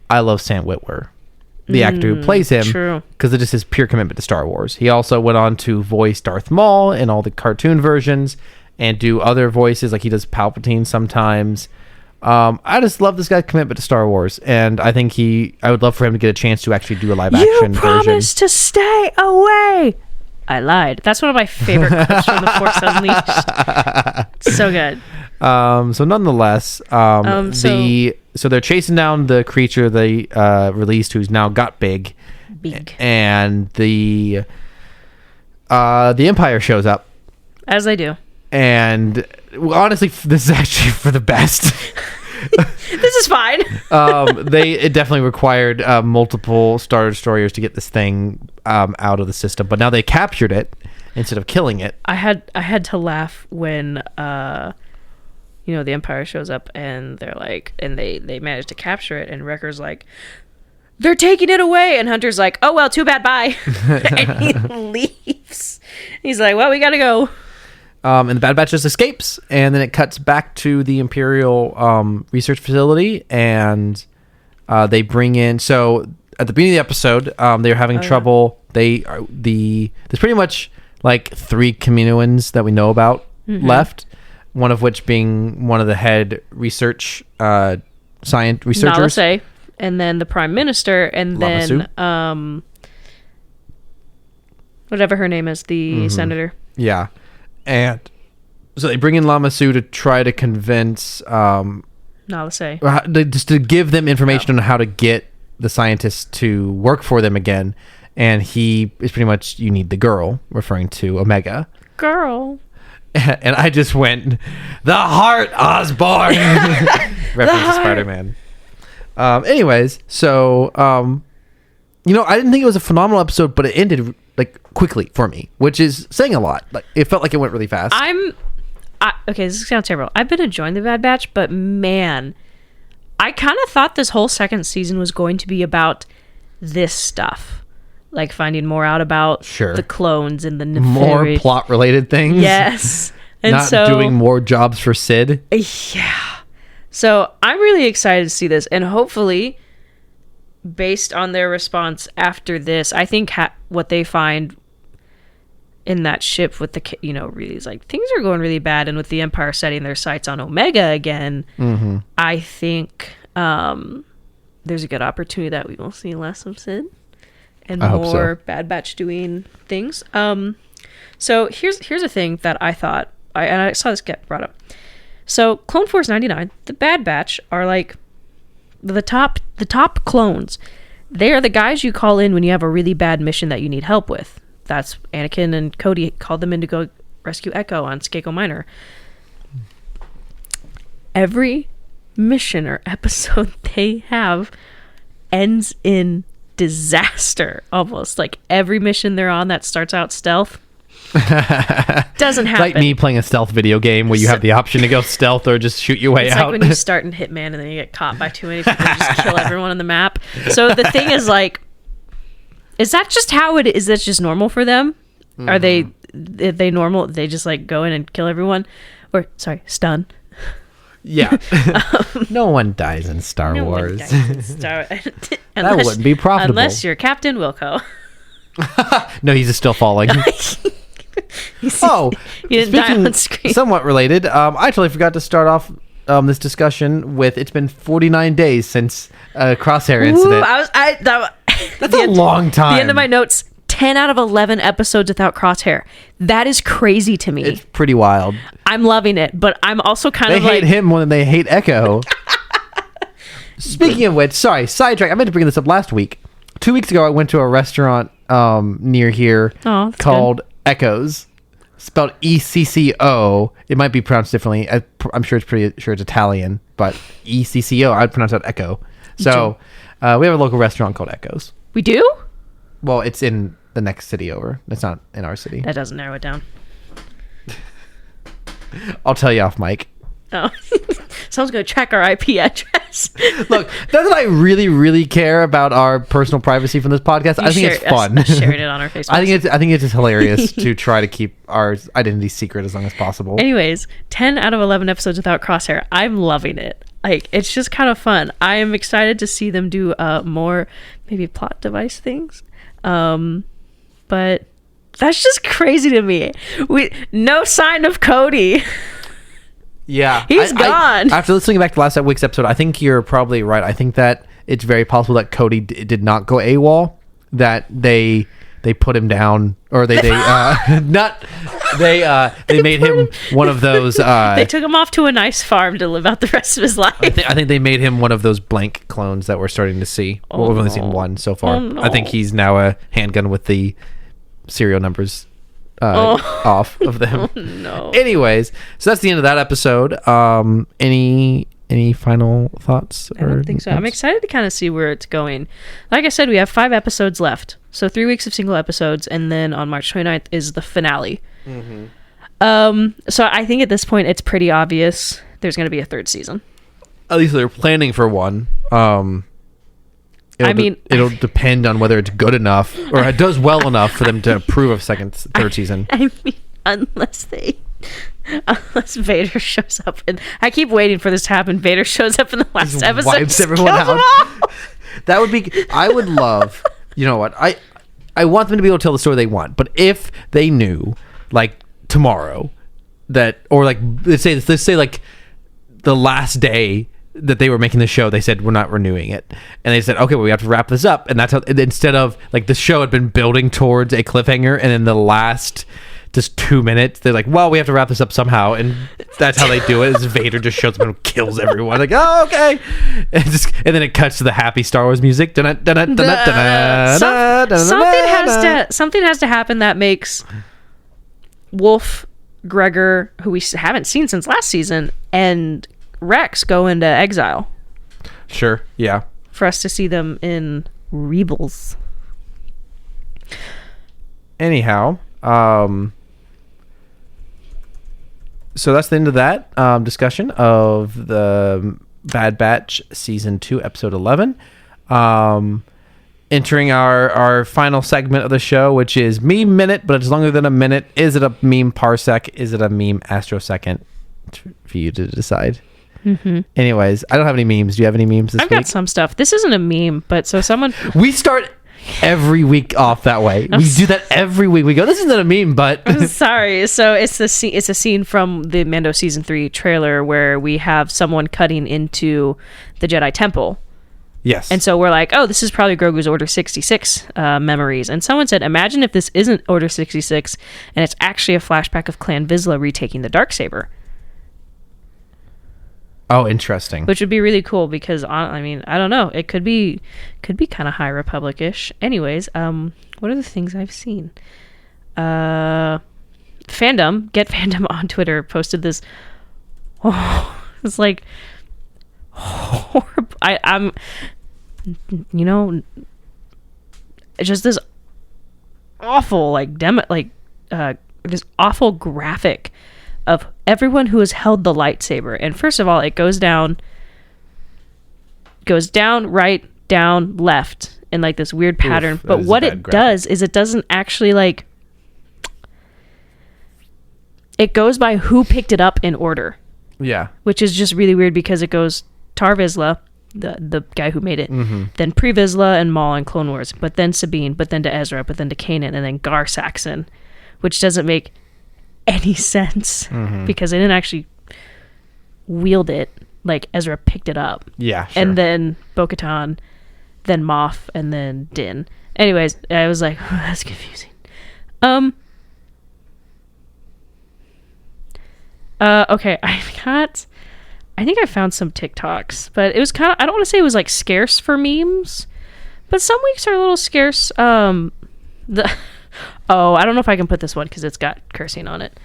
I love Sam Witwer, the actor who plays him, because it just his pure commitment to Star Wars. He also went on to voice Darth Maul in all the cartoon versions and do other voices, like he does Palpatine sometimes. I just love this guy's commitment to Star Wars, and I think I would love for him to get a chance to actually do a live action version. You promised to stay away. I lied. That's one of my favorite quotes from The Force Unleashed. So good. So nonetheless, so they're chasing down the creature they released, who's now got big, and the Empire shows up, as they do. And honestly, this is actually for the best. This is fine. It definitely required multiple Star Destroyers to get this thing out of the system, but now they captured it instead of killing it. I had to laugh when the Empire shows up and they're like, and they managed to capture it, and Wrecker's like, they're taking it away, and Hunter's like, oh well, too bad, bye. And he leaves. He's like, well, we gotta go. And the Bad Batch just escapes, and then it cuts back to the Imperial research facility, and they bring in. So at the beginning of the episode, they're having trouble. There's pretty much like 3 Kaminoans that we know about left. One of which being one of the head researchers, Nala Se, and then the Prime Minister, and Lama then whatever her name is, the senator. Yeah. And so they bring in Lama Su to try to convince Nala Se, just to give them information on how to get the scientists to work for them again. And he is pretty much, you need the girl, referring to Omega. Girl. And I just went, the Heart Osborn, reference to Spider-Man. Anyways, so I didn't think it was a phenomenal episode, but it ended like quickly for me, which is saying a lot. Like it felt like it went really fast. Okay, this sounds terrible. I've been enjoying the Bad Batch, but man, I kind of thought this whole second season was going to be about this stuff, like finding more out about the clones and the more plot related things. Yes, and not doing more jobs for Sid. Yeah, so I'm really excited to see this, and hopefully, based on their response after this, I think what they find in that ship with the really is like things are going really bad, and with the Empire setting their sights on Omega again, I think there's a good opportunity that we will see less of Sid and more Bad Batch doing things. So here's a thing that I thought, and I saw this get brought up. So Clone Force 99, the Bad Batch are like the top clones. They are the guys you call in when you have a really bad mission that you need help with. That's Anakin and Cody called them in to go rescue Echo on Skako Minor. Every mission or episode they have ends in disaster, almost. Like every mission they're on that starts out stealth doesn't happen. Like me playing a stealth video game where you have the option to go stealth or just shoot your way out. It's like when you start in Hitman and then you get caught by too many people and just kill everyone on the map. So the thing is, like, is that just how it is? That's just normal for them? Are they they just like go in and kill everyone, or sorry, stun. Yeah. No one dies in Star Wars. That wouldn't be profitable. Unless you're Captain Wilco. No, he's just still falling. He didn't die on screen. Somewhat related, I totally forgot to start off this discussion with it's been 49 days since Crosshair incident. That's a long time. The end of my notes, 10 out of 11 episodes without Crosshair. That is crazy to me. It's pretty wild. I'm loving it, but I'm also kind of like... They hate him more than they hate Echo. Speaking of which, sorry, sidetrack. I meant to bring this up last week. 2 weeks ago, I went to a restaurant near here called Echoes. Spelled ECCO. It might be pronounced differently. I'm sure it's Italian, but ECCO. I'd pronounce that Echo. So we have a local restaurant called Echoes. We do? Well, it's in the next city over. It's not in our city. That doesn't narrow it down. I'll tell you off mic. Oh. Someone's going to track our IP address. Look, not that I really, really care about our personal privacy from this podcast. I think it's fun. Sharing it on our Facebook. I think it's just hilarious to try to keep our identity secret as long as possible. Anyways, 10 out of 11 episodes without Crosshair. I'm loving it. Like, it's just kind of fun. I am excited to see them do more maybe plot device things. But that's just crazy to me. No sign of Cody. Yeah. He's gone. After listening back to last week's episode, I think you're probably right. I think that it's very possible that Cody did not go AWOL, that they put him down, or they made him one of those they took him off to a nice farm to live out the rest of his life. I think they made him one of those blank clones that we're starting to see. Well, we've only seen one so far. No. I think he's now a handgun with the serial numbers off of them. Oh, no. Anyways, so that's the end of that episode. Any final thoughts? I don't think so. I'm excited to kind of see where it's going. Like I said, we have 5 episodes left. So 3 weeks of single episodes, and then on March 29th is the finale. Mm-hmm. So I think at this point it's pretty obvious there's going to be a 3rd season. At least they're planning for one. It'll depend on whether it's good enough or it does well enough for them to approve of 3rd season. I mean, unless Vader shows up, and I keep waiting for this to happen. Vader shows up in the last episode, wipes everyone out. That would be. I would love. You know what? I want them to be able to tell the story they want, but if they knew, like tomorrow, that or like let's say like the last day that they were making the show, they said we're not renewing it, and they said okay, well, we have to wrap this up, and that's how. Instead of like the show had been building towards a cliffhanger, and in the last just 2 minutes they're like, well, we have to wrap this up somehow, and that's how they do it. Is Vader just shows up and kills everyone, like, oh, okay, and then it cuts to the happy Star Wars music. Something has to happen that makes Wolf, Gregor, who we haven't seen since last season, and Rex go into exile. Sure, yeah. For us to see them in Rebels. Anyhow, so that's the end of that discussion of the Bad Batch Season 2, Episode 11. Entering our final segment of the show, which is Meme Minute, but it's longer than a minute. Is it a meme parsec? Is it a meme astrosecond? For you to decide. Mm-hmm. Anyways, I don't have any memes. Do you have any memes this week? I've got some stuff. This isn't a meme, but so someone... We start every week off that way. We do that every week. We go, this isn't a meme, but... I'm sorry. So it's a scene from the Mando Season 3 trailer where we have someone cutting into the Jedi Temple. Yes. And so we're like, oh, this is probably Grogu's Order 66 memories. And someone said, imagine if this isn't Order 66 and it's actually a flashback of Clan Vizsla retaking the Darksaber. Oh, interesting. Which would be really cool because, I mean, I don't know. It could be kind of High Republic-ish. Anyways, what are the things I've seen? Fandom, Get Fandom on Twitter posted this. Oh, it's like horrible. I'm, you know, it's just this awful, this awful graphic of everyone who has held the lightsaber. And first of all, it goes down, right, down, left in like this weird pattern. But what it does is it doesn't actually like, it goes by who picked it up in order. Yeah. Which is just really weird because it goes Tar Vizsla, the guy who made it, then Pre Vizsla and Maul and Clone Wars, but then Sabine, but then to Ezra, but then to Kanan, and then Gar Saxon, which doesn't make any sense because they didn't actually wield it. Like Ezra picked it up. Yeah, sure. And then Bo-Katan, then Moff, and then Din. Anyways, I was like, oh, that's confusing. Okay, I think I found some TikToks, but it was kind of, I don't want to say it was like scarce for memes, but some weeks are a little scarce. I don't know if I can put this one because it's got cursing on it.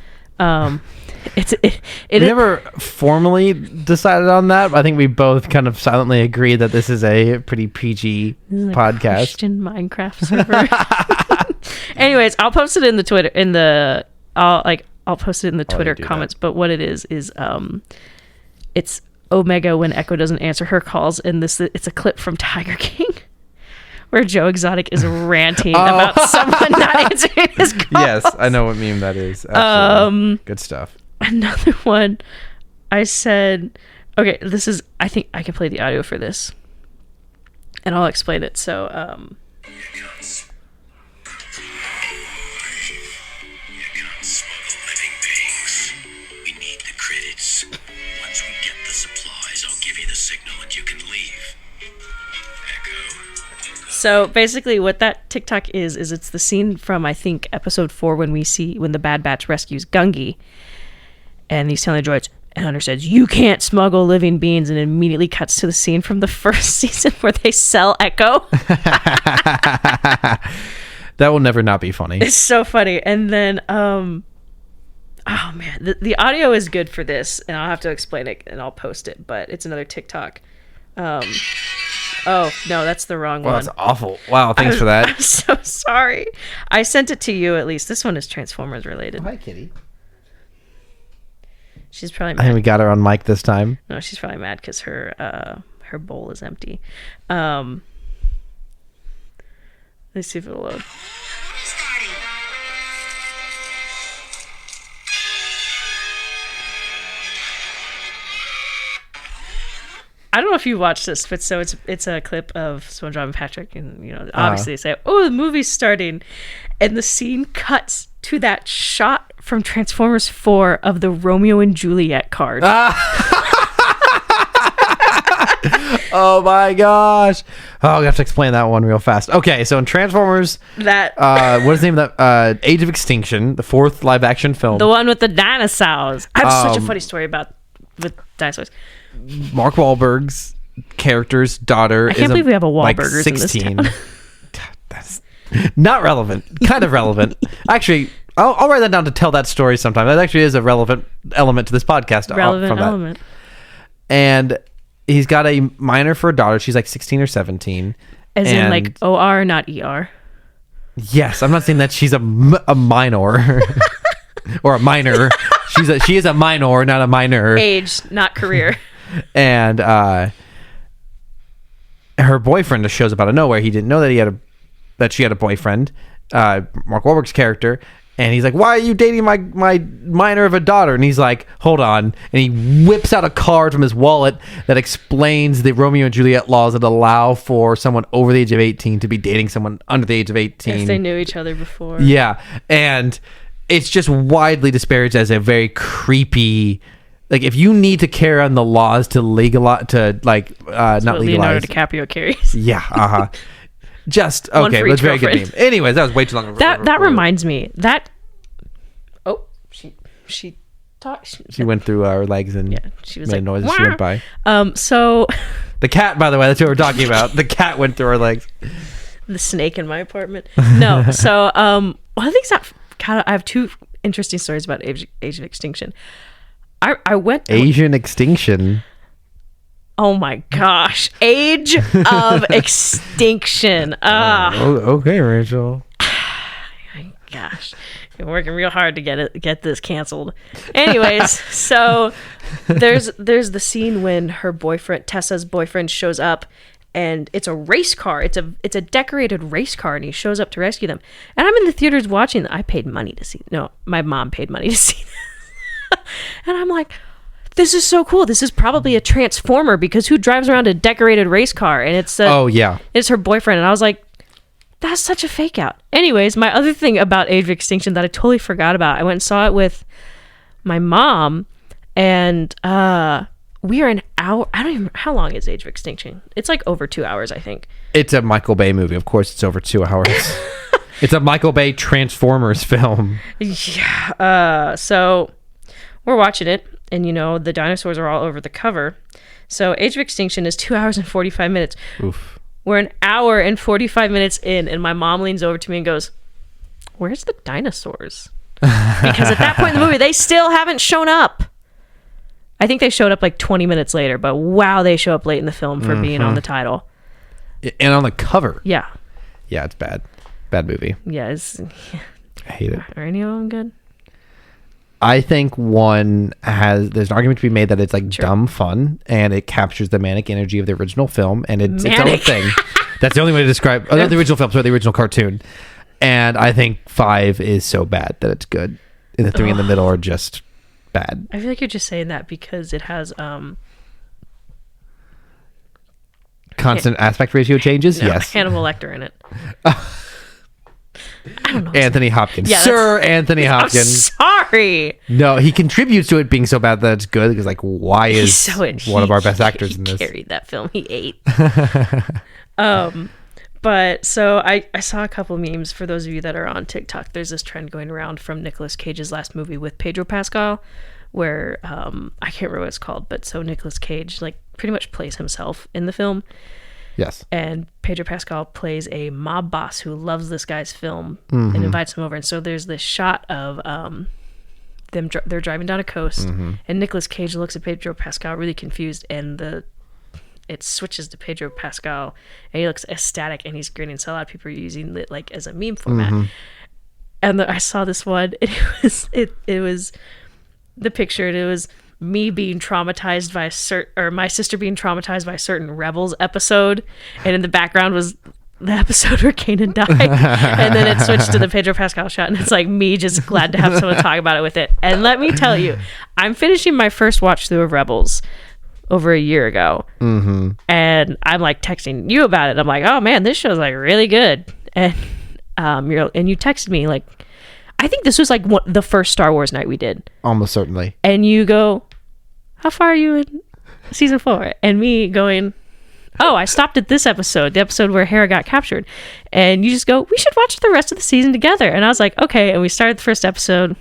We never formally decided on that. I think we both kind of silently agreed that this is a pretty PG podcast. Christian Minecraft server. Anyways, I'll post it in the Twitter I'll post it in the Twitter comments. But what it is it's Omega when Echo doesn't answer her calls, and it's a clip from Tiger King where Joe Exotic is ranting about someone not answering his calls. Yes, I know what meme that is. Absolutely. Good stuff. Another one, I said, okay, I think I can play the audio for this, and I'll explain it. So, You can't smuggle living beings. We need the credits. Once we get the supplies, I'll give you the signal and you can leave. Echo. So basically what that TikTok is it's the scene from, I think, episode 4 when the Bad Batch rescues Gungi. And he's telling the droids, and Hunter says, you can't smuggle living beings, and it immediately cuts to the scene from the first season where they sell Echo. That will never not be funny. It's so funny. And then, oh man, the audio is good for this, and I'll have to explain it, and I'll post it, but it's another TikTok. Oh, no, that's the wrong one. That's awful. Wow, thanks for that. I'm so sorry. I sent it to you, at least. This one is Transformers related. Hi, Kitty. She's probably I mad. think we got her on mic this time. No, she's probably mad because her bowl is empty. Let's see if it'll load. I don't know if you watched this, but so it's a clip of SpongeBob and Patrick, and obviously they say, "Oh, the movie's starting," and the scene cuts to that shot from Transformers 4 of the Romeo and Juliet card. Oh my gosh! Oh, we have to explain that one real fast. Okay, so in Transformers, what is the name of that? Age of Extinction, the 4th live action film. The one with the dinosaurs. I have such a funny story with dinosaurs. Mark Wahlberg's character's daughter I can't believe we have a Wahlburgers like 16. In this That's not relevant. Kind of relevant. Actually, I'll write that down to tell that story sometime. That actually is a relevant element to this podcast. Relevant element. And he's got a minor for a daughter. She's like 16 or 17. As in like OR, not ER. Yes, I'm not saying that she's a minor or a minor. She is a minor, not a minor. Age, not career. And her boyfriend just shows up out of nowhere. He didn't know that she had a boyfriend, Mark Wahlberg's character, and he's like, "Why are you dating my minor of a daughter?" And he's like, "Hold on," and he whips out a card from his wallet that explains the Romeo and Juliet laws that allow for someone over the age of 18 to be dating someone under the age of 18. Yes, they knew each other before. Yeah, and it's just widely disparaged as a very creepy. Like, if you need to carry on the laws to legalize, not legalize. Leonardo DiCaprio carries. Yeah, Just, okay, that's very good meme. Anyways, that was way too long. That reminds me. She talked. She went through our legs and she was made like, noise as she went by. So... The cat, by the way, that's what we're talking about. The cat went through our legs. The snake in my apartment. No, so, I think I have two interesting stories about Age of Extinction. I went... Asian Extinction. Oh my gosh. Age of Extinction. Okay, Rachel. Gosh. Been working real hard to get this canceled. Anyways, so there's the scene when her boyfriend, Tessa's boyfriend, shows up, and it's a race car. It's a decorated race car, and he shows up to rescue them. And I'm in the theaters watching. I paid money to see. No, my mom paid money to see this. And I'm like, this is so cool. This is probably a transformer, because who drives around a decorated race car? And it's it's her boyfriend. And I was like, that's such a fake out. Anyways, my other thing about Age of Extinction that I totally forgot about, I went and saw it with my mom, and we are an hour. I don't even, how long is Age of Extinction? It's like over 2 hours, I think. It's a Michael Bay movie. Of course, it's over 2 hours. It's a Michael Bay Transformers film. Yeah. So we're watching it, and the dinosaurs are all over the cover. So Age of Extinction is 2 hours and 45 minutes. Oof. We're an hour and 45 minutes in, and my mom leans over to me and goes, "Where's the dinosaurs?" Because at that point in the movie, they still haven't shown up. I think they showed up like 20 minutes later, but wow, they show up late in the film for being on the title. And on the cover. Yeah. Yeah, it's bad. Bad movie. Yeah. I hate it. Are any of them good? I think there's an argument to be made that it's like dumb fun, and it captures the manic energy of the original film, and it's its own thing. That's the only way to describe the original film, sorry, the original cartoon. And I think 5 is so bad that it's good. And the 3 in the middle are just bad. I feel like you're just saying that because it has constant aspect ratio changes. Yes, Hannibal Lecter in it. I don't know. Anthony Hopkins. Yeah, Sir Anthony Hopkins. I'm sorry. No, he contributes to it being so bad that it's good, because like, why is one of our best actors in this? He carried that film. He ate. But so I saw a couple memes. For those of you that are on TikTok, there's this trend going around from Nicolas Cage's last movie with Pedro Pascal, where I can't remember what it's called, but so Nicolas Cage like pretty much plays himself in the film. Yes. And Pedro Pascal plays a mob boss who loves this guy's film and invites him over. And so there's this shot of they're driving down a coast, and Nicolas Cage looks at Pedro Pascal really confused, and it switches to Pedro Pascal, and he looks ecstatic, and he's grinning. So a lot of people are using it like as a meme format. And I saw this one, and it was the picture, and it was me being traumatized by my sister being traumatized by a certain Rebels episode, and in the background was the episode where Kanan died. And then it switched to the Pedro Pascal shot, and it's like me just glad to have someone talk about it with it. And let me tell you, I'm finishing my first watch through of Rebels over a year ago, and I'm like texting you about it. I'm like, oh man, this show's like really good. And you texted me like, I think this was like the first Star Wars night we did. Almost certainly. And you go, how far are you in season 4? And me going, oh, I stopped at this episode, the episode where Hera got captured. And you just go, we should watch the rest of the season together. And I was like, okay. And we started the first episode.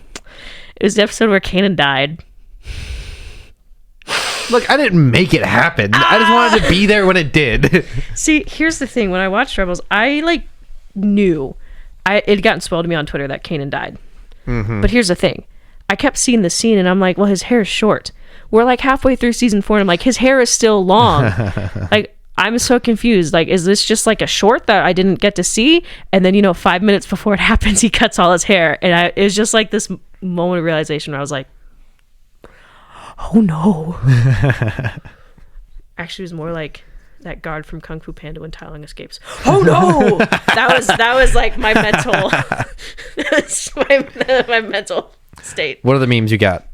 It was the episode where Kanan died. Look, I didn't make it happen. I just wanted to be there when it did. See, here's the thing. When I watched Rebels, I like knew it had gotten spoiled to me on Twitter that Kanan died. But here's the thing. I kept seeing the scene, and I'm like, well, his hair is short. We're like halfway through season 4, and I'm like, his hair is still long. Like, I'm so confused. Like, is this just like a short that I didn't get to see? And then, 5 minutes before it happens, he cuts all his hair. And it was just like this moment of realization where I was like, oh no. Actually, it was more like that guard from Kung Fu Panda when Tai Lung escapes. Oh no! that was like my mental my mental state. What are the memes you got?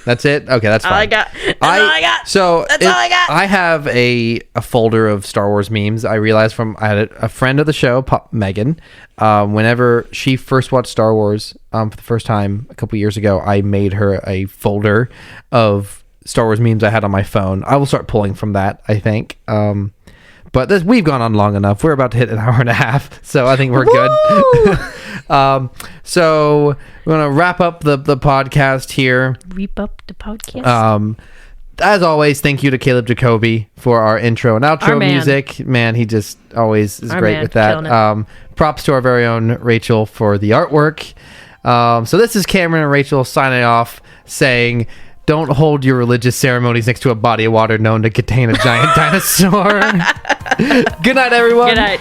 That's it? Okay, that's fine. All I got. That's all I got. So that's all I got. I have a folder of Star Wars memes. I realized I had a friend of the show, Megan. Whenever she first watched Star Wars for the first time a couple years ago, I made her a folder of Star Wars memes I had on my phone. I will start pulling from that, I think. But we've gone on long enough. We're about to hit an hour and a half, so I think we're good. So we're going to wrap up the podcast here. Wrap up the podcast. As always, thank you to Caleb Jacoby for our intro and outro music. Man, he just always is great with that. Props to our very own Rachel for the artwork. So this is Cameron and Rachel signing off, saying, don't hold your religious ceremonies next to a body of water known to contain a giant dinosaur. Good night, everyone. Good night.